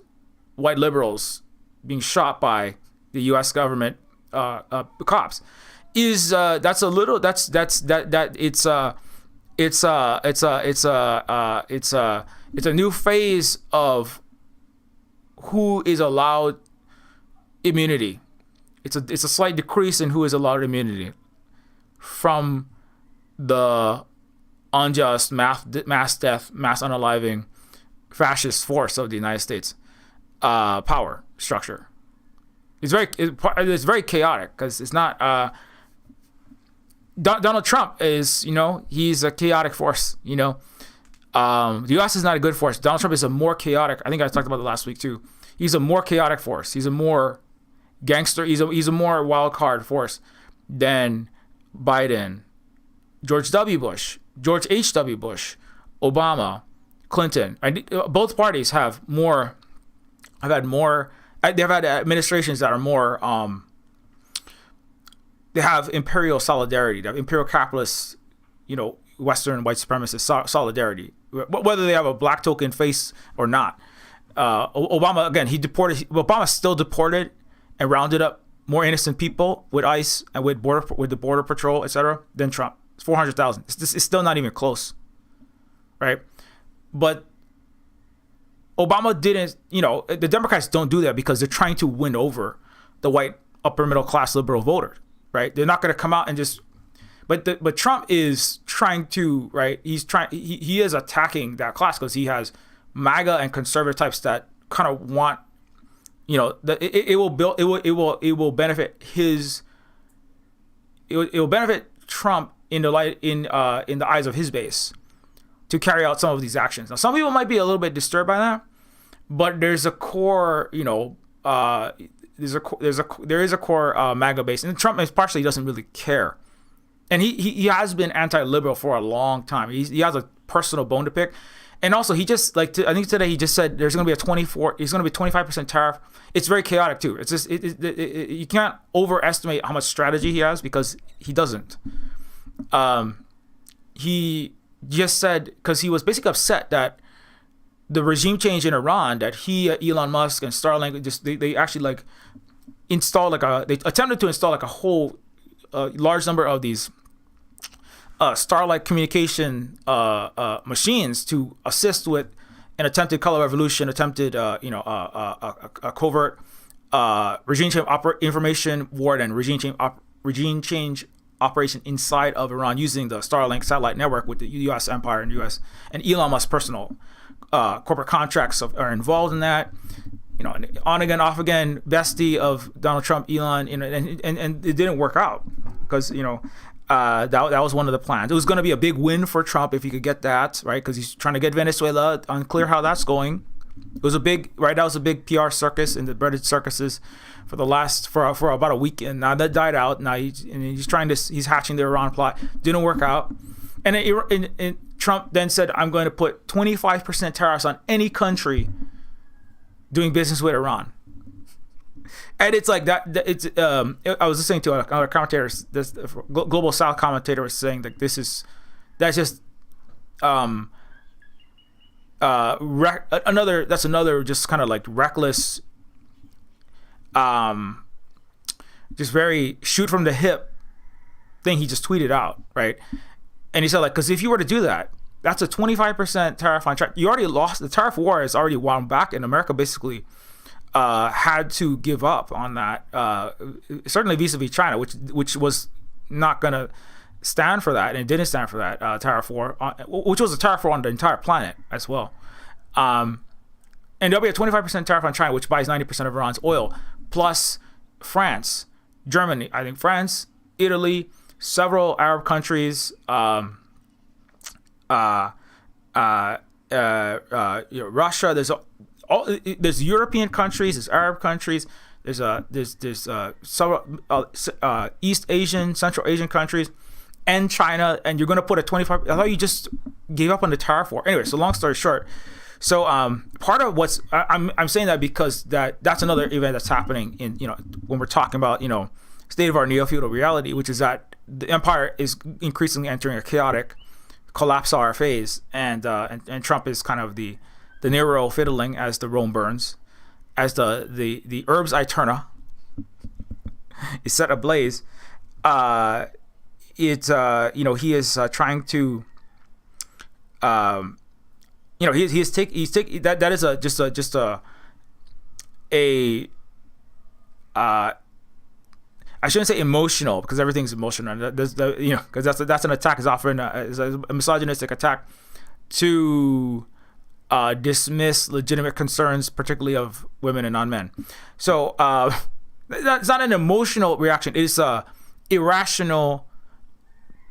white liberals being shot by the U.S. government cops is that's a little that's that it's a new phase of who is allowed immunity. It's a slight decrease in who is allowed immunity from the unjust mass death, mass unaliving fascist force of the United States power structure. It's very chaotic because it's not. Donald Trump is, he's a chaotic force. The U.S. is not a good force. Donald Trump is a more chaotic. I think I talked about it last week too. He's a more chaotic force. He's a more gangster. He's a more wild card force than Biden, George W. Bush, George H.W. Bush, Obama, Clinton. Both parties have had more. They've had administrations that are more. They have imperial solidarity. They have imperial capitalist, Western white supremacist solidarity. Whether they have a black token face or not. Obama, again, Obama still deported and rounded up more innocent people with ICE and with the border patrol, etc., than Trump. It's 400,000. It's still not even close, right? But Obama didn't. The Democrats don't do that because they're trying to win over the white upper middle class liberal voter, right? They're not going to come out and just. But Trump is trying to, right? He is attacking that class because he has MAGA and conservative types that kind of want, it will benefit it will benefit Trump in the eyes of his base to carry out some of these actions. Now, some people might be a little bit disturbed by that, but there's a core, there is a core MAGA base, and Trump partially doesn't really care. And he has been anti-liberal for a long time. He has a personal bone to pick. And also, he just, I think today he just said there's going to be 25% tariff. It's very chaotic too. It's just, you can't overestimate how much strategy he has because he doesn't. He just said, because he was basically upset that the regime change in Iran, that Elon Musk and Starlink, they actually installed they attempted to install a whole large number of these Starlink communication machines to assist with an attempted color revolution, attempted a covert regime change information war and regime change operation inside of Iran using the Starlink satellite network with the U.S. empire and U.S. and Elon Musk's personal corporate contracts are involved in that. On again, off again, bestie of Donald Trump, Elon, and it didn't work out because that was one of the plans. It was going to be a big win for Trump if he could get that, right? Because he's trying to get Venezuela. Unclear how that's going. It was a big PR circus in the British circuses for about a week, and now that died out. Now he's hatching the Iran plot. Didn't work out, and Trump then said, "I'm going to put 25% tariffs on any country doing business with Iran." And it's like that. I was listening to another commentator. This Global South commentator was saying that that's just another just kind of reckless, just very shoot from the hip thing he just tweeted out, right? And he said because if you were to do that, that's a 25% tariff on track. You already lost. The tariff war is already wound back, and America basically had to give up on that. Certainly vis-a-vis China, which was not going to stand for that, and it didn't stand for that tariff war, which was a tariff war on the entire planet as well. And there'll be a 25% tariff on China, which buys 90% of Iran's oil, plus France, Germany, I think France, Italy, several Arab countries, Russia. There's European countries, there's Arab countries, there's several East Asian, Central Asian countries, and China, and you're going to put a 25. I thought you just gave up on the tariff war. Anyway, so long story short, So part of what's I'm saying that because that's another event that's happening in, when we're talking about, state of our neo-feudal reality, which is that the empire is increasingly entering a chaotic collapsar phase, and Trump is kind of the Nero fiddling as the Rome burns, as the herbs Eterna is set ablaze. He is trying to he's take that is just a I shouldn't say emotional, because everything's emotional. Because that's an attack, is often is a misogynistic attack to dismiss legitimate concerns, particularly of women and non-men. So that's not an emotional reaction. It's a irrational,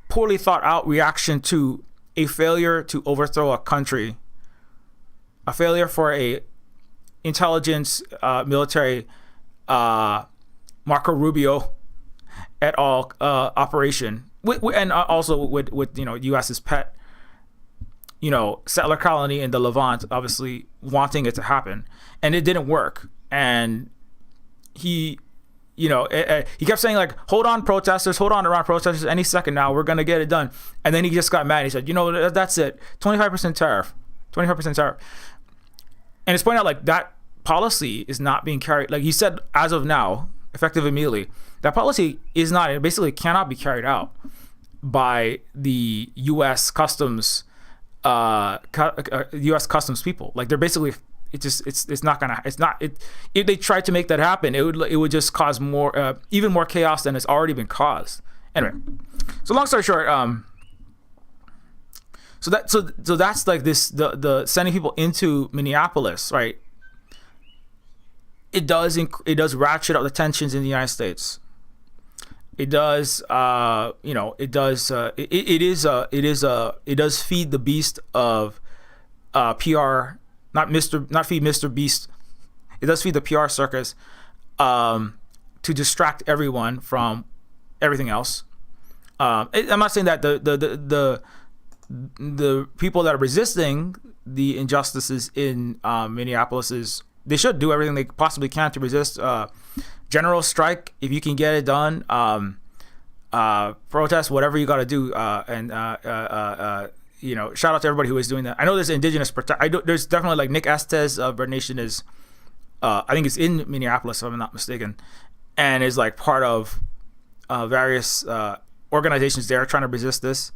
poorly thought out reaction to a failure to overthrow a country, a failure for a intelligence military Marco Rubio et al. Operation, and also with U.S.'s pet settler colony in the Levant, obviously wanting it to happen, and it didn't work. And he kept saying, like, hold on, protesters, hold on, Iran protesters, any second now, we're gonna get it done. And then he just got mad. He said, that's it, 25% tariff. And it's pointed out, like, that policy is not being carried. Like he said, as of now, effective immediately, that policy is not, it basically cannot be carried out by the U.S. Customs U.S. Customs people. Like, they're basically, it's not gonna, if they tried to make that happen, it would just cause more, even more chaos than it's already been caused. Anyway, so long story short, so that's like this, the sending people into Minneapolis, right? It does ratchet up the tensions in the United States. It does, it does feed the beast of PR, not feed Mr. Beast. It does feed the PR circus to distract everyone from everything else. I'm not saying that the people that are resisting the injustices in Minneapolis they should do everything they possibly can to resist. General strike if you can get it done. Protest, whatever you got to do. Shout out to everybody who is doing that. I know there's indigenous there's definitely, like, Nick Estes of Bird Nation is, I think it's in Minneapolis, if I'm not mistaken, and is like part of various organizations there trying to resist this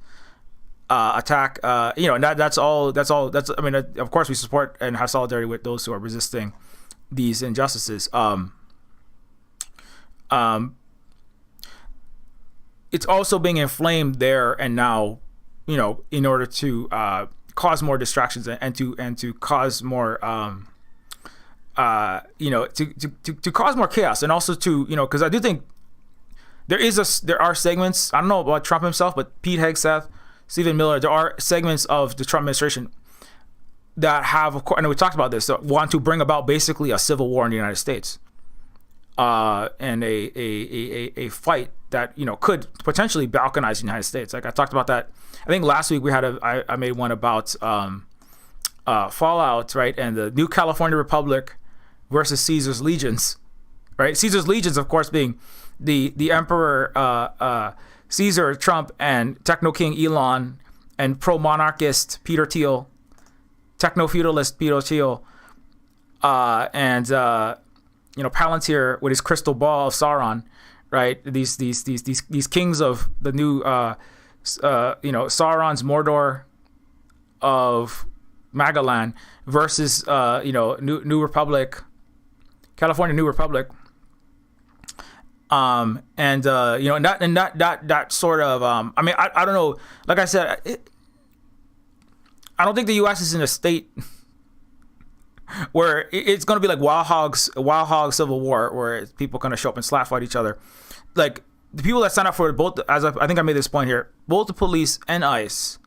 attack. And that's all. I mean, of course, we support and have solidarity with those who are resisting these injustices. It's also being inflamed there and now, in order to cause more distractions and to cause more, to cause more chaos, and also to, because I do think there are segments. I don't know about Trump himself, but Pete Hegseth, Stephen Miller, there are segments of the Trump administration that have, of course, and we talked about this, that want to bring about basically a civil war in the United States, and a fight that could potentially balkanize the United States. Like I talked about that. I think last week we had I made one about Fallout, right, and the new California Republic versus Caesar's legions, right? Caesar's legions, of course, being the Emperor Caesar, Trump, and Techno King Elon, and pro-monarchist Peter Thiel, techno-feudalist Peter Thiel, and Palantir with his crystal ball of Sauron, right? These kings of the new Sauron's Mordor of Magalan versus New Republic, California New Republic. That sort of, I mean, I don't know. Like I said, I don't think the U.S. is in a state where it's going to be like Wild Hog Civil War, where people going to show up and slap fight each other. Like the people that sign up for both, as I think I made this point here, both the police and ICE,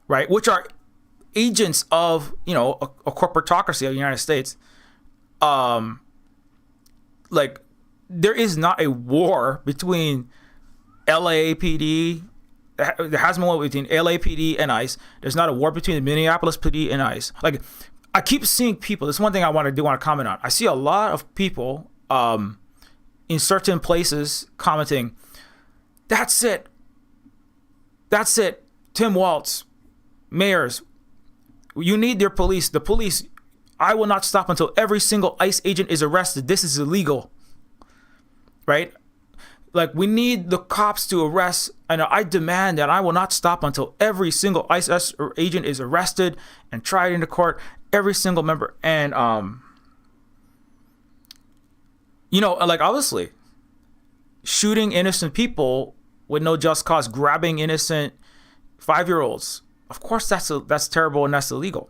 right, which are agents of a corporatocracy of the United States, like. There is not a war between LAPD there hasn't been one between LAPD and ICE. There's not a war between the Minneapolis PD and ICE. Like, I keep seeing people. This is one thing I want to comment on. I see a lot of people in certain places commenting, "That's it. That's it. Tim Walz, mayors, you need your police. The police. I will not stop until every single ICE agent is arrested. This is illegal." Right? Like, we need the cops to arrest, and I demand that I will not stop until every single ICE agent is arrested and tried into court, every single member. And, like, obviously, shooting innocent people with no just cause, grabbing innocent 5-year-olds, of course that's terrible and that's illegal.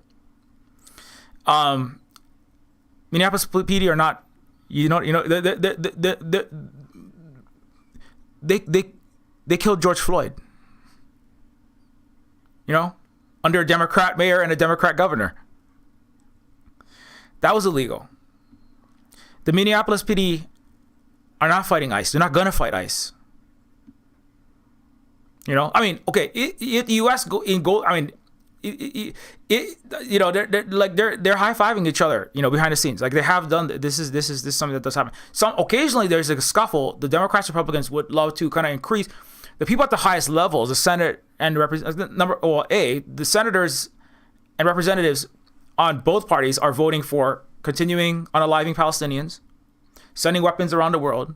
Minneapolis PD are not, they killed George Floyd, under a Democrat mayor and a Democrat governor. That was illegal. The Minneapolis PD are not fighting ICE. They're not gonna fight ICE. I mean, okay, the U.S. they're high-fiving each other, behind the scenes. Like, they have done. This is something that does happen. Occasionally there's a scuffle. The Democrats, Republicans would love to kind of increase the people at the highest levels, the Senate and the senators and representatives on both parties are voting for continuing unaliving Palestinians, sending weapons around the world.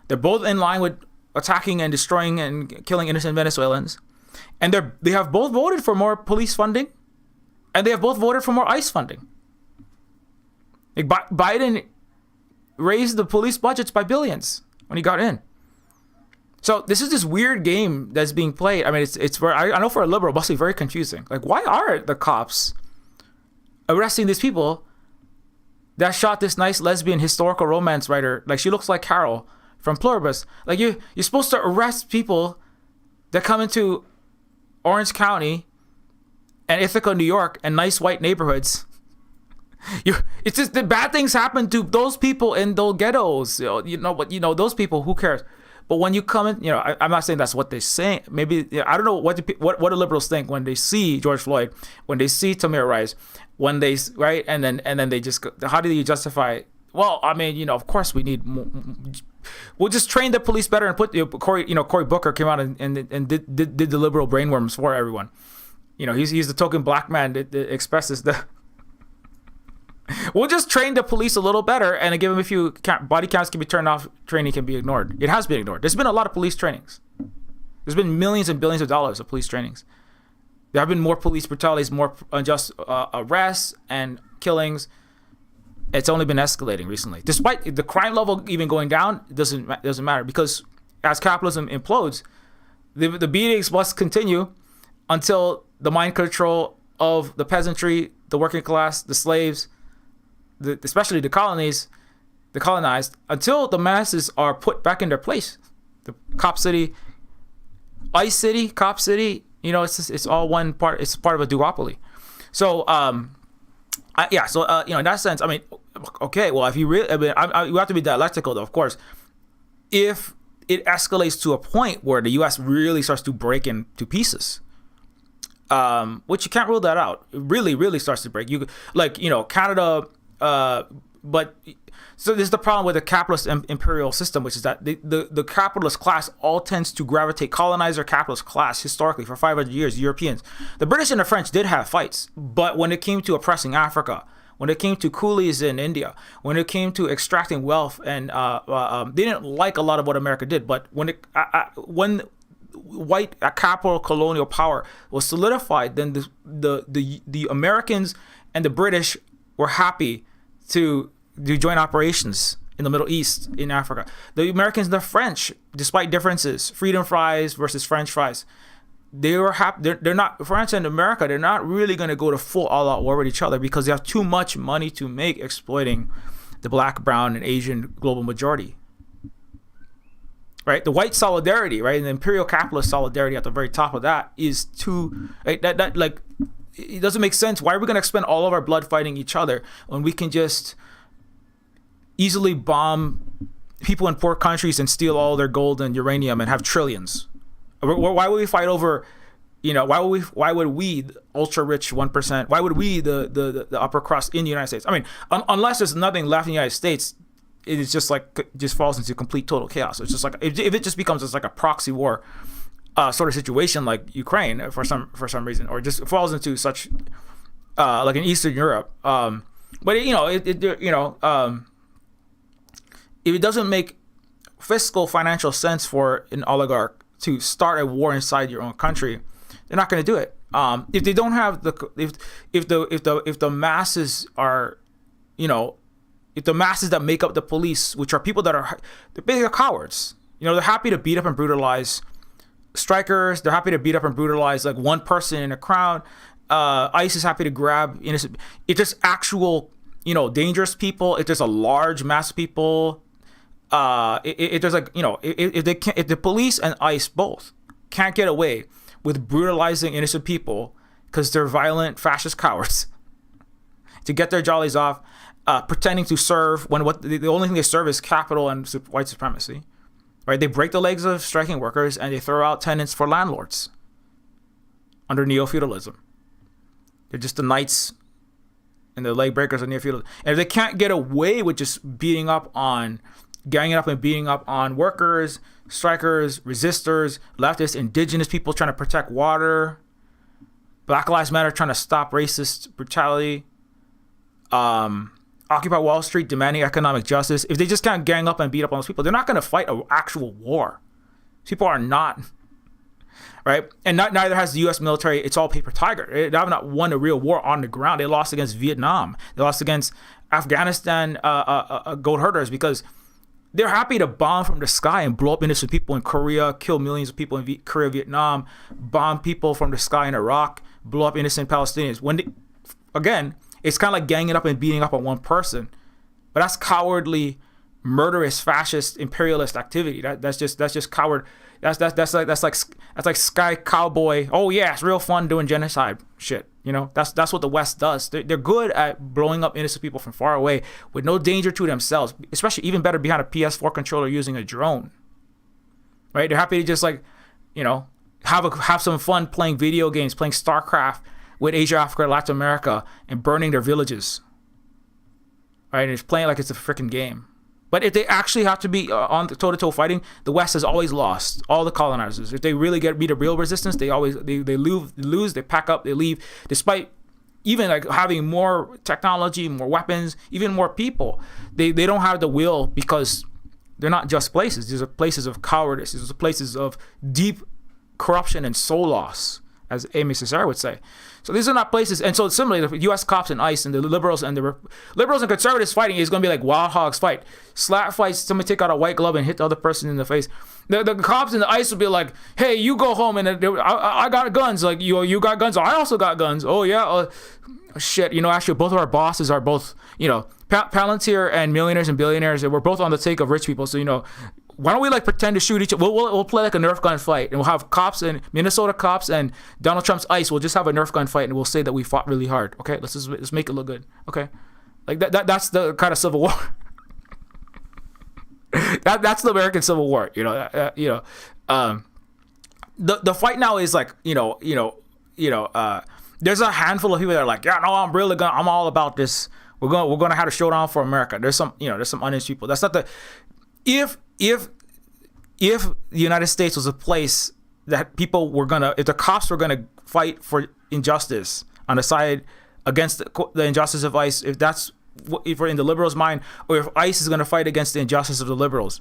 They're both in line with attacking and destroying and killing innocent Venezuelans. And they have both voted for more police funding, and they have both voted for more ICE funding. Like, Biden raised the police budgets by billions when he got in. So this is this weird game that's being played. I mean, it's very, I know for a liberal, it must be very confusing. Like, why are the cops arresting these people that shot this nice lesbian historical romance writer? Like, she looks like Carol from Pluribus. Like, you're supposed to arrest people that come into Orange County and Ithaca, New York, and nice white neighborhoods. It's just the bad things happen to those people in those ghettos. Those people, who cares? But when you come in, I'm not saying that's what they're saying. Maybe, I don't know what do liberals think when they see George Floyd, when they see Tamir Rice, when they, right? And then they just go, how do you justify? Well, I mean, of course we need more. We'll just train the police better and put Cory Booker came out and did the liberal brainworms for everyone. He's the token black man that expresses the. We'll just train the police a little better and give them a few body counts can be turned off, training can be ignored. It has been ignored. There's been a lot of police trainings. There's been millions and billions of dollars of police trainings. There have been more police brutalities, more unjust arrests and killings. It's only been escalating recently. Despite the crime level even going down, it doesn't matter, because as capitalism implodes, the beatings must continue until the mind control of the peasantry, the working class, the slaves, especially the colonized, until the masses are put back in their place. The Cop City, Ice City, Cop City, it's all one part. It's part of a duopoly. So, in that sense, I mean, okay, well, if you really, you have to be dialectical, though, of course. If it escalates to a point where the U.S. really starts to break into pieces, which you can't rule that out. It really, really starts to break. Canada, but so there's the problem with the capitalist imperial system, which is that the capitalist class all tends to gravitate, colonizer capitalist class historically for 500 years, Europeans. The British and the French did have fights, but when it came to oppressing Africa, when it came to coolies in India, when it came to extracting wealth, and they didn't like a lot of what America did. But when white capital colonial power was solidified, then the Americans and the British were happy to do joint operations in the Middle East, in Africa. The Americans and the French, despite differences, freedom fries versus French fries, they were happy. They're not, France and America, they're not really going to go to full all-out war with each other because they have too much money to make exploiting the black, brown, and Asian global majority. Right? The white solidarity, right, and the imperial capitalist solidarity at the very top of that is too, right, that like, it doesn't make sense. Why are we going to expend all of our blood fighting each other when we can just easily bomb people in poor countries and steal all their gold and uranium and have trillions? Why would we fight over, why would we, the ultra rich 1%, why would we, the upper crust in the United States? I mean, unless there's nothing left in the United States, it is just falls into complete total chaos. It's just like, if it just becomes just like a proxy war sort of situation like Ukraine for some reason, or just falls into such like in Eastern Europe. But if it doesn't make fiscal financial sense for an oligarch to start a war inside your own country, they're not going to do it. If they don't have if the masses are, if the masses that make up the police, which are people that they're basically cowards, they're happy to beat up and brutalize strikers. They're happy to beat up and brutalize like one person in a crowd. ICE is happy to grab innocent. It's just actual, dangerous people. If there's a large mass of people, if there's like, if the police and ICE both can't get away with brutalizing innocent people because they're violent fascist cowards to get their jollies off, pretending to serve when the only thing they serve is capital and white supremacy. Right? They break the legs of striking workers and they throw out tenants for landlords under neo-feudalism. They're just the knights and the leg breakers of neo-feudalism. And if they can't get away with just ganging up and beating up on workers, strikers, resistors, leftists, indigenous people trying to protect water, Black Lives Matter trying to stop racist brutality, Occupy Wall Street demanding economic justice, if they just can't gang up and beat up on those people, they're not going to fight an actual war. People are not, right? And neither has the U.S. military. It's all paper tiger. They have not won a real war on the ground. They lost against Vietnam. They lost against Afghanistan gold herders because they're happy to bomb from the sky and blow up innocent people in Korea, kill millions of people in Korea, Vietnam, bomb people from the sky in Iraq, blow up innocent Palestinians. Again, it's kind of like ganging up and beating up on one person, but that's cowardly, murderous, fascist, imperialist activity. That's just coward. That's like sky cowboy. Oh yeah, it's real fun doing genocide shit. That's what the West does. They're good at blowing up innocent people from far away with no danger to themselves. Especially even better behind a PS4 controller using a drone. Right? They're happy to just have some fun playing video games, playing StarCraft with Asia, Africa, Latin America, and burning their villages. Right? And it's playing like it's a freaking game. But if they actually have to be on the toe-to-toe fighting, the West has always lost. All the colonizers. If they really meet a real resistance, they lose, they pack up, they leave. Despite even like having more technology, more weapons, even more people, they don't have the will because they're not just places. These are places of cowardice. These are places of deep corruption and soul loss, as Amy Cesare would say. So these are not places. And so similarly, the U.S. cops and ICE and the liberals and conservatives fighting is going to be like wild hogs fight. Slap fights, somebody take out a white glove and hit the other person in the face. The cops and the ICE will be like, hey, you go home and I got guns. Like, you got guns. I also got guns. Oh, yeah. Shit. Actually, both of our bosses are both, Palantir and millionaires and billionaires. And we're both on the take of rich people. So, why don't we pretend to shoot each other? We'll play like a Nerf gun fight, and we'll have cops and Minnesota cops and Donald Trump's ICE. We'll just have a Nerf gun fight, and we'll say that we fought really hard. Okay, let's make it look good. Okay, like that's the kind of civil war. That's the American Civil War. The fight now is like there's a handful of people that are like, yeah, no, I'm all about this. We're gonna have a showdown for America. There's some honest people. That's not the if the United States was a place that people were if the cops were gonna fight for injustice on the side against the injustice of ICE, if we're in the liberals' mind, or if ICE is gonna fight against the injustice of the liberals,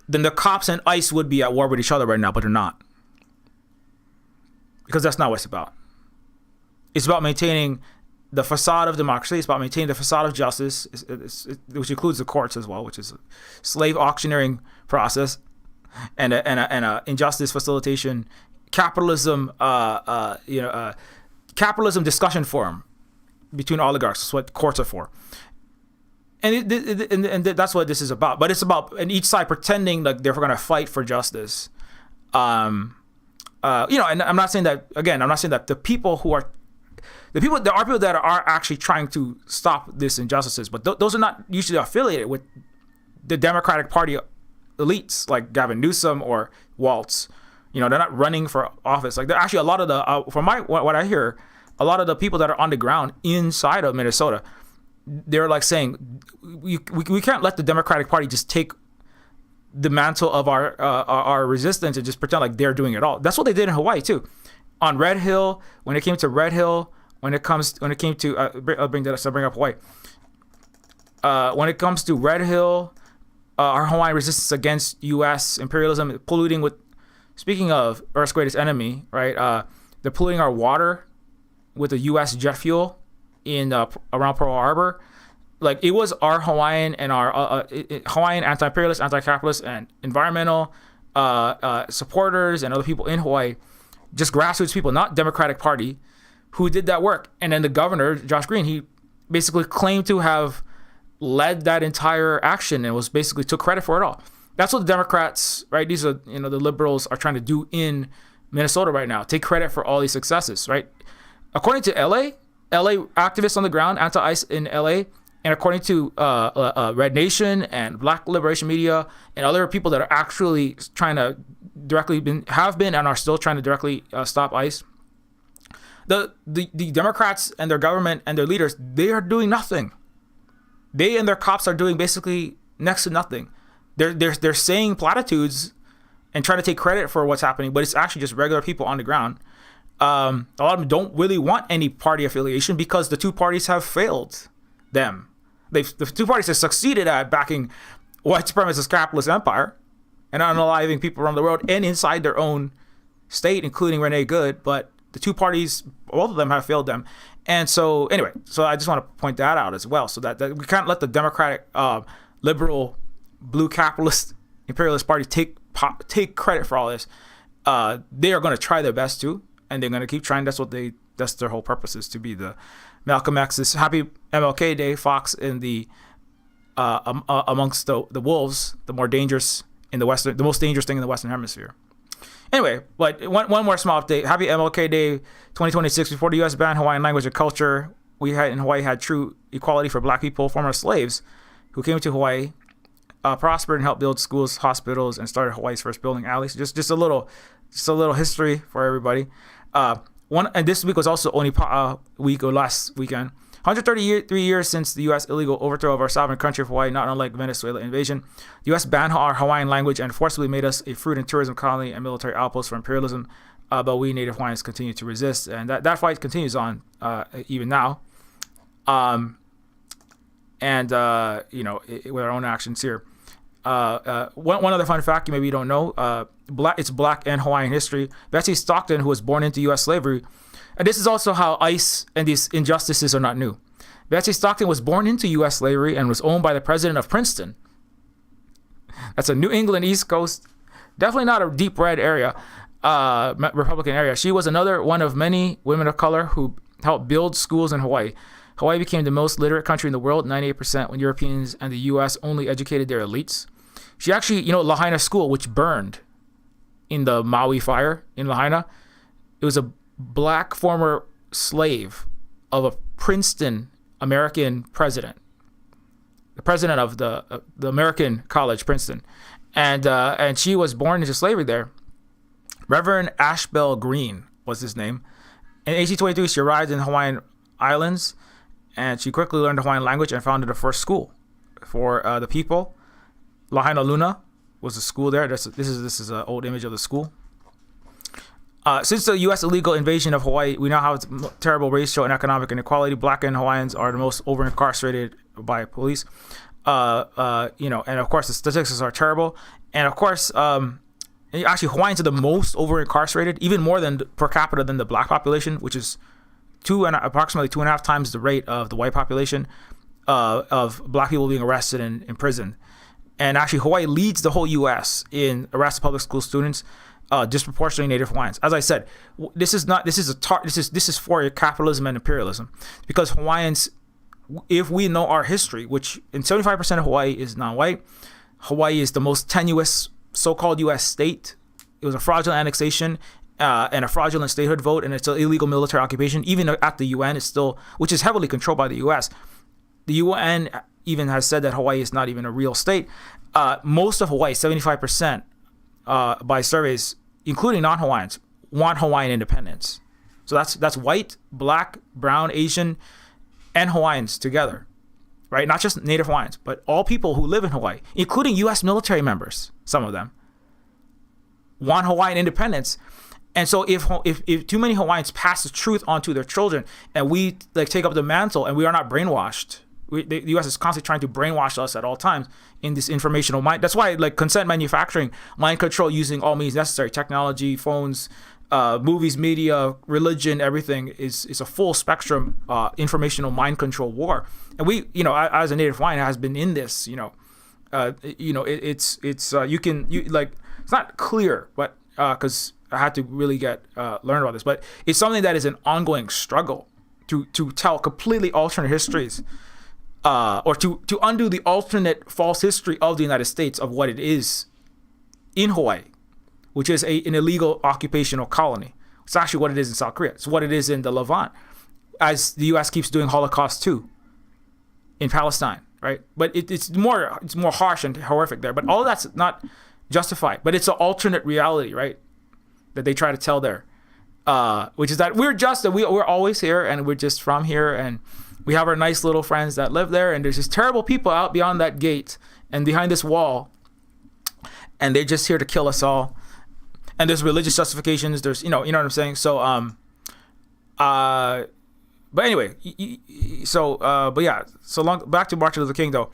then the cops and ICE would be at war with each other right now, but they're not, because that's not what it's about. It's about maintaining the facade of democracy. It's about maintaining the facade of justice, which includes the courts as well, which is a slave auctioneering process and a injustice facilitation, capitalism, capitalism discussion forum between oligarchs. That's what courts are for. And that's what this is about. But it's about each side pretending like they're going to fight for justice. And I'm not saying that, again, I'm not saying that there are people that are actually trying to stop this injustices, but those are not usually affiliated with the Democratic Party elites like Gavin Newsom or Waltz, They're not running for office. Like, they're actually a lot of the from what I hear, a lot of the people that are on the ground inside of Minnesota, they're like saying we can't let the Democratic Party just take the mantle of our resistance and just pretend like they're doing it all. That's what they did in Hawaii too. On Red Hill, when it came to Red Hill, when it came to I'll bring up Hawaii. When it comes to Red Hill, our Hawaiian resistance against U.S. imperialism, polluting with. Speaking of Earth's greatest enemy, right? They're polluting our water with the U.S. jet fuel in around Pearl Harbor. Like, it was our Hawaiian and our Hawaiian anti-imperialist, anti-capitalist, and environmental supporters and other people in Hawaii, just grassroots people, not Democratic Party, who did that work. And then the governor, Josh Green, he basically claimed to have led that entire action and was basically took credit for it all. That's what the Democrats, right? These are, the liberals are trying to do in Minnesota right now. Take credit for all these successes, right? According to LA activists on the ground, anti-ICE in LA, and according to Red Nation and Black Liberation Media and other people that are actually trying to have been and are still trying to directly stop ICE, the Democrats and their government and their leaders, they are doing nothing. They and their cops are doing basically next to nothing. They're saying platitudes and trying to take credit for what's happening, but it's actually just regular people on the ground. A lot of them don't really want any party affiliation because the two parties have failed them. The two parties have succeeded at backing white supremacist capitalist empire and unaliving people around the world and inside their own state, including Renee Good. But the two parties, both of them have failed them. And so anyway, so I just want to point that out as well, so that we can't let the Democratic, liberal, blue capitalist, imperialist party take credit for all this. They are going to try their best to, and they're going to keep trying. That's their whole purpose, is to be the Malcolm X's happy MLK Day, Fox in the amongst the wolves, the more dangerous in the Western, the most dangerous thing in the Western Hemisphere. Anyway, but one more small update. Happy MLK Day 2026. Before the U.S. banned Hawaiian language and culture, we had in Hawaii had true equality for Black people, former slaves, who came to Hawaii, prospered and helped build schools, hospitals, and started Hawaii's first bowling alley. So just a little history for everybody. And this week was also only last weekend. 133 years since the U.S. illegal overthrow of our sovereign country of Hawaii, not unlike Venezuela invasion. The U.S. banned our Hawaiian language and forcibly made us a fruit and tourism colony and military outpost for imperialism. But we Native Hawaiians continue to resist, and that fight continues on even now. With our own actions here. One other fun fact maybe you don't know, it's Black and Hawaiian history. Betsy Stockton, who was born into U.S. slavery, and this is also how ICE and these injustices are not new. Betsy Stockton was born into U.S. slavery and was owned by the president of Princeton. That's a New England East Coast, definitely not a deep red area, Republican area. She was another one of many women of color who helped build schools in Hawaii. Hawaii became the most literate country in the world, 98%, when Europeans and the U.S. only educated their elites. She actually, Lahaina School, which burned in the Maui fire in Lahaina, it was a Black former slave of a Princeton American president, the president of the American College, Princeton, and she was born into slavery there. Reverend Ashbel Green was his name. In 1823, she arrived in the Hawaiian Islands, and she quickly learned the Hawaiian language and founded the first school for the people. Lahaina Luna was the school there. This is an old image of the school. Since the U.S. illegal invasion of Hawaii, we now have terrible racial and economic inequality. Black and Hawaiians are the most over-incarcerated by police. And of course, the statistics are terrible. And of course, actually, Hawaiians are the most over-incarcerated, even more than per capita than the Black population, which is approximately 2.5 times the rate of the white population of Black people being arrested and imprisoned. And actually, Hawaii leads the whole U.S. in arrested public school students, disproportionately Native Hawaiians. As I said, this is for capitalism and imperialism, because Hawaiians, if we know our history, which in 75% of Hawaii is non-white, Hawaii is the most tenuous so-called U.S. state. It was a fraudulent annexation and a fraudulent statehood vote, and it's an illegal military occupation. Even at the UN, it's still, which is heavily controlled by the U.S. The UN even has said that Hawaii is not even a real state. Most of Hawaii, 75%, by surveys, including non-Hawaiians, want Hawaiian independence. So that's white, black, brown, Asian, and Hawaiians together, right? Not just Native Hawaiians, but all people who live in Hawaii, including U.S. military members, some of them, want Hawaiian independence. And so if too many Hawaiians pass the truth onto their children, and we like take up the mantle, and we are not brainwashed, the U.S. is constantly trying to brainwash us at all times in this informational mind. That's why like consent manufacturing, mind control using all means necessary, technology, phones, movies, media, religion, everything is a full spectrum informational mind control war. And we, as a Native Hawaiian, has been in this. It's not clear, but because I had to really learn about this, but it's something that is an ongoing struggle to tell completely alternate histories, or to undo the alternate false history of the United States of what it is in Hawaii, which is an illegal occupational colony. It's actually what it is in South Korea. It's what it is in the Levant, as the U.S. keeps doing Holocaust too in Palestine, right? But it's more harsh and horrific there. But all of that's not justified. But it's an alternate reality, right, that they try to tell there, which is that we're always here, and we're just from here, and we have our nice little friends that live there, and there's just terrible people out beyond that gate and behind this wall, and they're just here to kill us all. And there's religious justifications. There's, you know what I'm saying? So, but anyway, back to Martin Luther King though.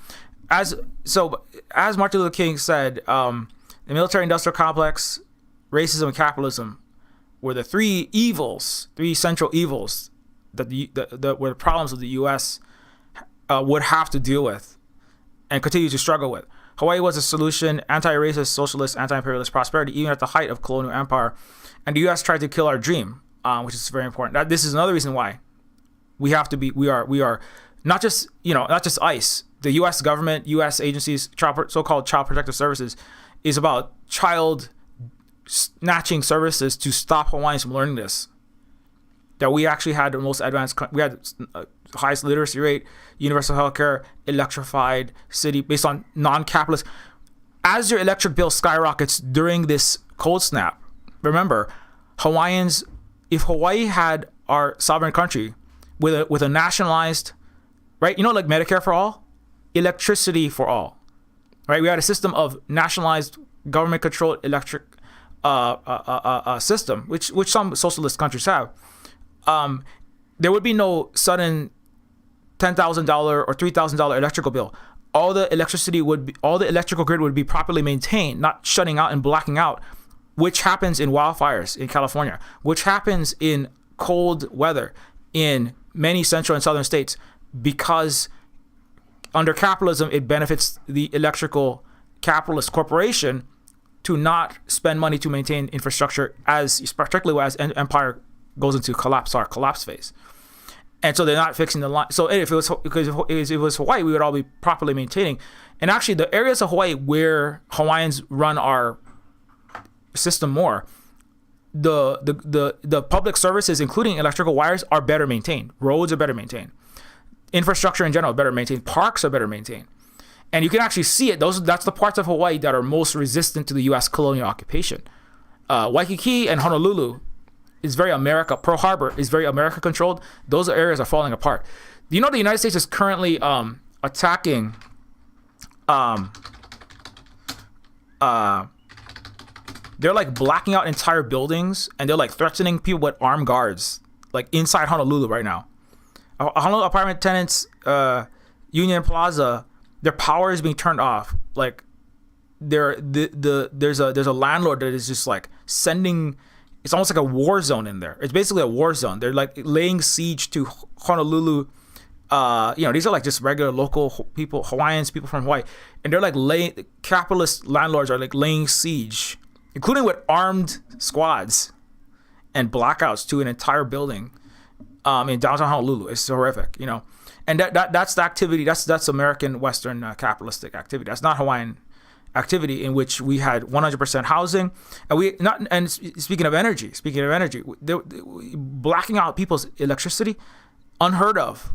As Martin Luther King said, the military-industrial complex, racism, and capitalism were the three central evils that were the problems of the U.S. Would have to deal with and continue to struggle with. Hawaii was a solution: anti-racist, socialist, anti-imperialist prosperity, even at the height of colonial empire. And the U.S. tried to kill our dream, which is very important. This is another reason why we have to be. We are not just ICE. The U.S. government, U.S. agencies, so-called child protective services, is about child snatching services to stop Hawaiians from learning this. That we actually had the most advanced. We had highest literacy rate, universal healthcare, electrified city based on non-capitalist. As your electric bill skyrockets during this cold snap, remember, Hawaiians, if Hawaii had our sovereign country with a nationalized, right, like Medicare for all, electricity for all, right? We had a system of nationalized government-controlled electric system, which some socialist countries have. There would be no sudden $10,000 or $3,000 electrical bill. All the electrical grid would be properly maintained, not shutting out and blacking out, which happens in wildfires in California, which happens in cold weather in many central and southern states, because under capitalism, it benefits the electrical capitalist corporation to not spend money to maintain infrastructure, particularly as empire goes into collapse phase. And so they're not fixing the line. So if it was Hawaii, we would all be properly maintaining. And actually, the areas of Hawaii where Hawaiians run our system more, the public services, including electrical wires, are better maintained. Roads are better maintained. Infrastructure in general better maintained. Parks are better maintained. And you can actually see it. That's the parts of Hawaii that are most resistant to the U.S. colonial occupation. Waikiki and Honolulu is very Pearl Harbor is very America controlled. Those areas are falling apart. The United States is currently attacking they're like blacking out entire buildings, and they're like threatening people with armed guards, like inside Honolulu right now. Honolulu apartment tenants, Union Plaza, their power is being turned off. Like there's a landlord that is just like sending. It's almost like a war zone in there. It's basically a war zone. They're like laying siege to Honolulu. These are like just regular local people, Hawaiians, people from Hawaii, and they're like capitalist landlords are like laying siege, including with armed squads and blackouts to an entire building in downtown Honolulu. It's horrific, and that's the activity. That's American Western capitalistic activity. That's not Hawaiian activity, in which we had 100% housing, and speaking of energy, blacking out people's electricity, unheard of.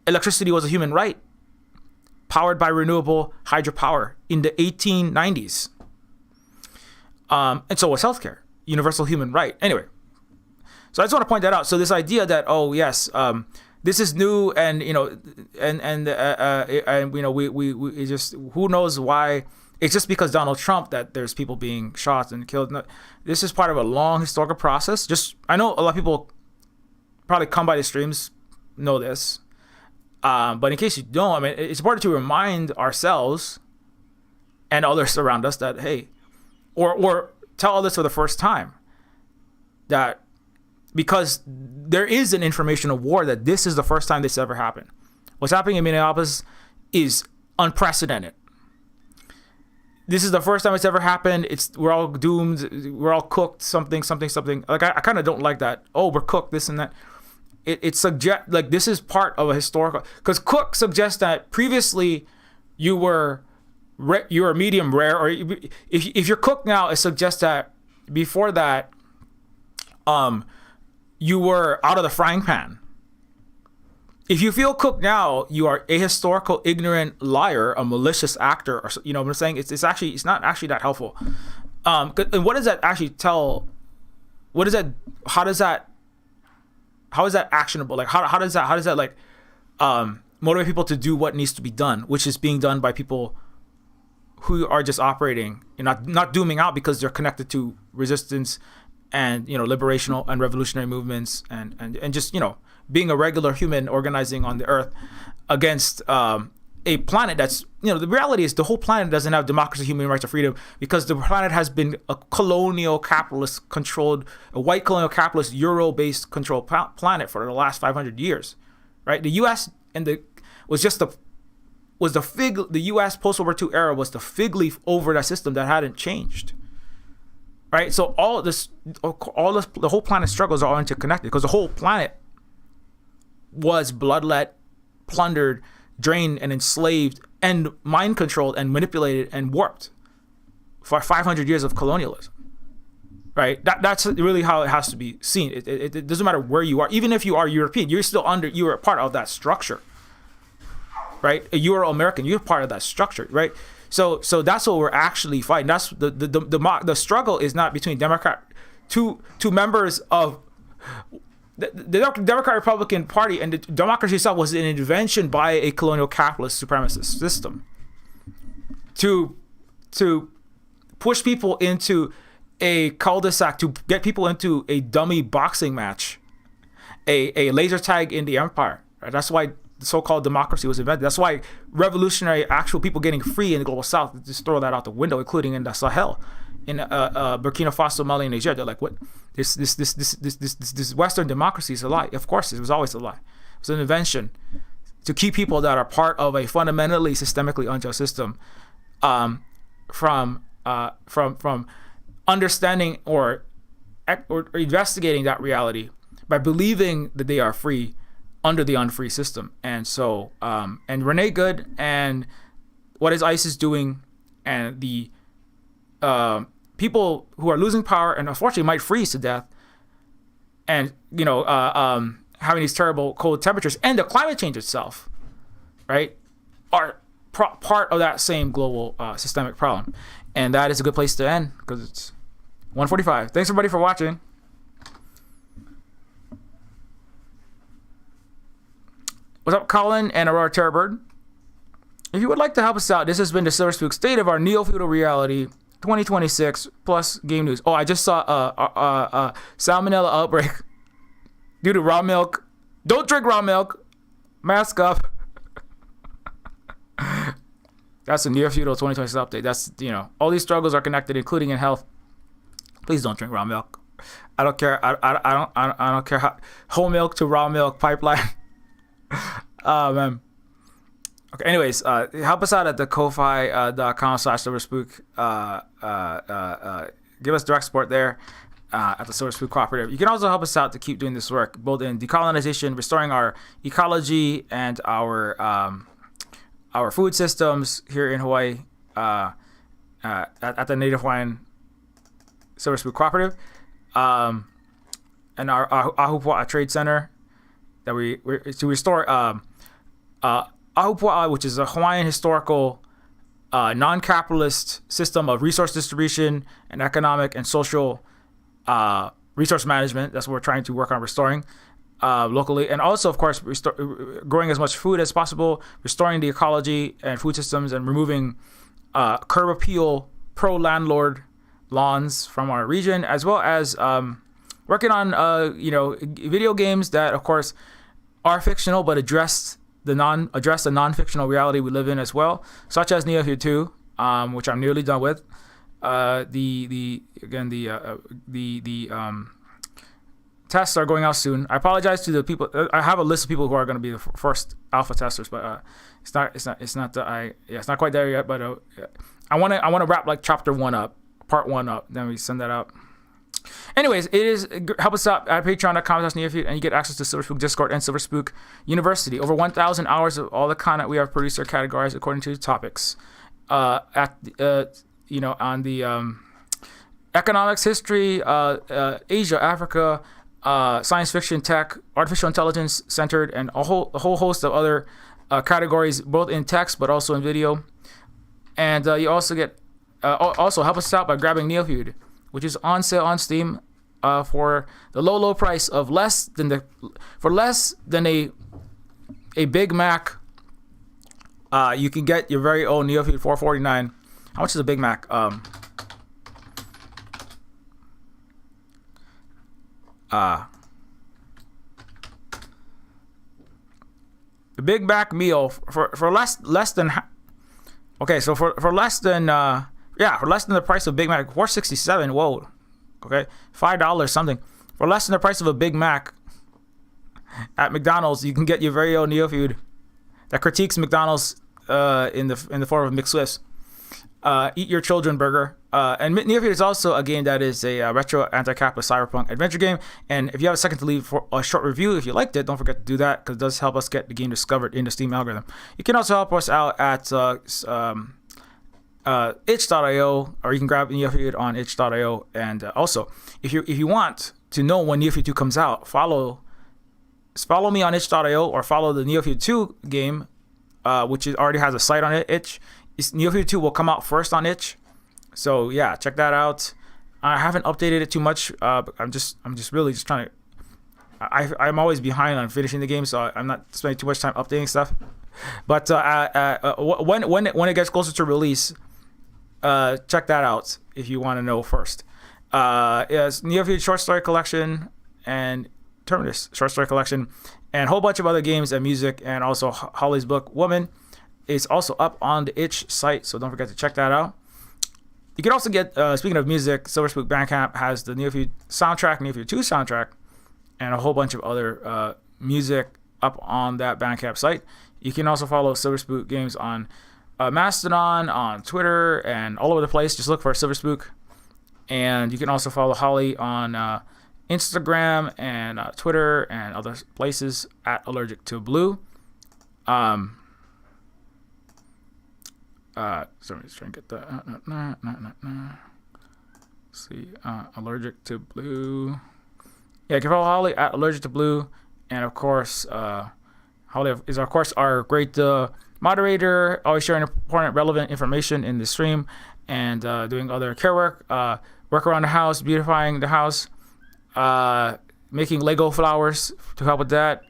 Electricity was a human right, powered by renewable hydropower in the 1890s. And so was healthcare, universal human right. Anyway, so I just want to point that out. So this idea that, oh yes, this is new, and we just, who knows why. It's just because Donald Trump that there's people being shot and killed. No, this is part of a long historical process. Just, I know a lot of people probably come by the streams know this, but in case you don't, I mean, it's important to remind ourselves and others around us that, hey, or tell others for the first time that, because there is an informational war, that this is the first time this ever happened. What's happening in Minneapolis is unprecedented. This is the first time it's ever happened. We're all doomed. We're all cooked. Something. Like I kind of don't like that. Oh, we're cooked. This and that. It suggests, like, this is part of a historical, because cook suggests that previously you were medium rare, or if you're cooked now, it suggests that before that, you were out of the frying pan. If you feel cooked now, you are a historical, ignorant liar, a malicious actor, or, you know what I'm saying? It's not actually that helpful. And what does that actually tell? What is that? How is that actionable? Like how does that like motivate people to do what needs to be done, which is being done by people who are just operating and not dooming out because they're connected to resistance and, you know, liberational and revolutionary movements, and just, you know, being a regular human organizing on the earth against a planet that's, you know, the reality is the whole planet doesn't have democracy, human rights, or freedom, because the planet has been a colonial capitalist controlled, a white colonial capitalist Euro-based controlled planet for the last 500 years, right? The U.S. was the U.S. post-World War II era was the fig leaf over that system that hadn't changed. Right, so the whole planet's struggles are all interconnected, because the whole planet was bloodlet, plundered, drained, and enslaved, and mind controlled, and manipulated, and warped for 500 years of colonialism. Right, that's really how it has to be seen. It doesn't matter where you are, even if you are European, you are a part of that structure. Right, you are American, you're part of that structure. Right. So that's what we're actually fighting. That's the struggle is not between two members of the Democrat Republican Party, and the democracy itself was an invention by a colonial capitalist supremacist system to push people into a cul-de-sac, to get people into a dummy boxing match, a laser tag in the empire. Right? That's why the so-called democracy was invented. That's why revolutionary actual people getting free in the global south, just throw that out the window, including in the Sahel, in Burkina Faso, Mali, and Niger. They're like, what? This Western democracy is a lie. Of course, it was always a lie. It was an invention to keep people that are part of a fundamentally systemically unjust system from understanding or investigating that reality by believing that they are free under the unfree system. And so and Renee Good and what is ISIS doing, and the people who are losing power and unfortunately might freeze to death, and, you know, having these terrible cold temperatures, and the climate change itself, right, are part of that same global systemic problem. And that is a good place to end, because it's 1:45. Thanks everybody for watching. What's up, Colin and Aurora Terrorbird? If you would like to help us out, this has been the Silver Spook State of Our Neofeudal Reality 2026 plus game news. Oh, I just saw a salmonella outbreak due to raw milk. Don't drink raw milk. Mask up. That's a Neofeudal 2026 update. That's, you know, all these struggles are connected, including in health. Please don't drink raw milk. I don't care. I don't care how whole milk to raw milk pipeline. Oh man. Okay, anyways, help us out at the ko-fi.com/silverspook. Give us direct support there at the Silver Spook Cooperative. You can also help us out to keep doing this work, both in decolonization, restoring our ecology and our food systems here in Hawaii, at the Native Hawaiian Silver Spook Cooperative, and our Ahupua'a Trade Center, that we to restore Ahupua'a, which is a Hawaiian historical non-capitalist system of resource distribution and economic and social resource management. That's what we're trying to work on restoring locally. And also, of course, growing as much food as possible, restoring the ecology and food systems, and removing curb appeal pro-landlord lawns from our region, as well as working on video games that, of course, are fictional but address the non-fictional reality we live in as well, such as Neofeud 2, which I'm nearly done with. The tests are going out soon. I apologize to the people. I have a list of people who are going to be the first alpha testers, but it's not quite there yet. But I want to wrap like chapter 1 up, part 1 up, then we send that out. Anyways, help us out at patreon.com/Neofeud, and you get access to Silver Spook Discord and Silver Spook University. Over 1,000 hours of all the content we have produced are categorized according to topics. On the economics, history, Asia, Africa, science fiction, tech, artificial intelligence centered, and a whole host of other categories, both in text but also in video. And you also get also help us out by grabbing Neofeud, which is on sale on Steam for the low price of less than a Big Mac. You can get your very own Neofeud $4.49. How much is a Big Mac? The Big Mac meal for less than okay, so for less than for less than the price of Big Mac, $4.67. Whoa, okay, $5 something. For less than the price of a Big Mac at McDonald's, you can get your very own Neofeud that critiques McDonald's in the form of McSwiss. Eat Your Children burger. And Neofeud is also a game that is a retro anti-capitalist cyberpunk adventure game. And if you have a second to leave for a short review, if you liked it, don't forget to do that, because it does help us get the game discovered in the Steam algorithm. You can also help us out at itch.io, or you can grab Neofeud on itch.io. And also, if you want to know when Neofeud 2 comes out, follow me on itch.io, or follow the Neofeud 2 game, which already has a site on it, itch. Neofeud 2 will come out first on itch. So yeah, check that out. I haven't updated it too much. I'm just really just trying to. I'm always behind on finishing the game, so I'm not spending too much time updating stuff. But when it gets closer to release, check that out if you want to know first. Yes, Neofeud short story collection and Terminus short story collection, and a whole bunch of other games and music, and also Holly's book Woman is also up on the itch site, so don't forget to check that out. You can also get, speaking of music, Silver Spook Bandcamp has the Neofeud soundtrack, Neofeud 2 soundtrack, and a whole bunch of other music up on that Bandcamp site. You can also follow Silver Spook Games on Mastodon, on Twitter, and all over the place. Just look for Silver Spook. And you can also follow Holly on Instagram and Twitter and other places at Allergic to Blue. Sorry, just trying to get that. See, Allergic to Blue. Yeah, you can follow Holly at Allergic to Blue, and of course, Holly is of course our great moderator, always sharing important, relevant information in the stream, and doing other care work, work around the house, beautifying the house, making Lego flowers to help with that,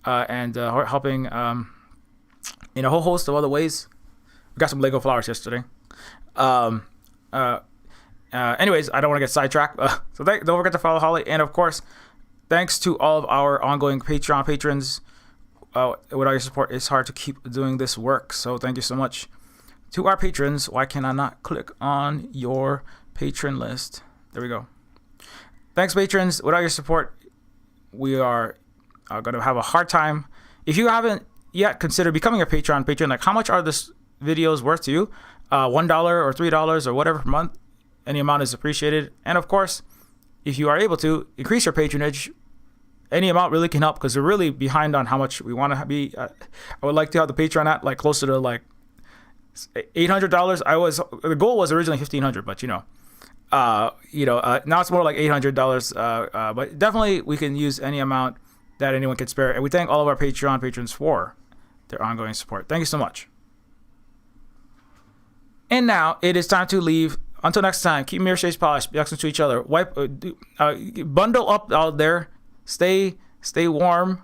and helping in a whole host of other ways. We got some Lego flowers yesterday. Anyways, I don't want to get sidetracked. So don't forget to follow Holly. And of course, thanks to all of our ongoing Patreon patrons. Without your support, it's hard to keep doing this work. So thank you so much to our patrons. Why can I not click on your patron list? There we go. Thanks, patrons. Without your support, we are going to have a hard time. If you haven't yet considered becoming a patron, like how much are this videos worth to you? $1 or $3 or whatever per month. Any amount is appreciated. And of course, if you are able to increase your patronage, any amount really can help, because we're really behind on how much we want to be. I would like to have the Patreon at like closer to like $800. The goal was originally $1,500, but now it's more like $800. But definitely we can use any amount that anyone can spare. And we thank all of our Patreon patrons for their ongoing support. Thank you so much. And now it is time to leave. Until next time, keep mirror shades polished. Be excellent to each other. Bundle up out there. Stay warm.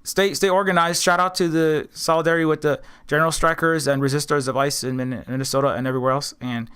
Stay organized. Shout out to the solidarity with the general strikers and resistors of ICE in Minnesota and everywhere else. And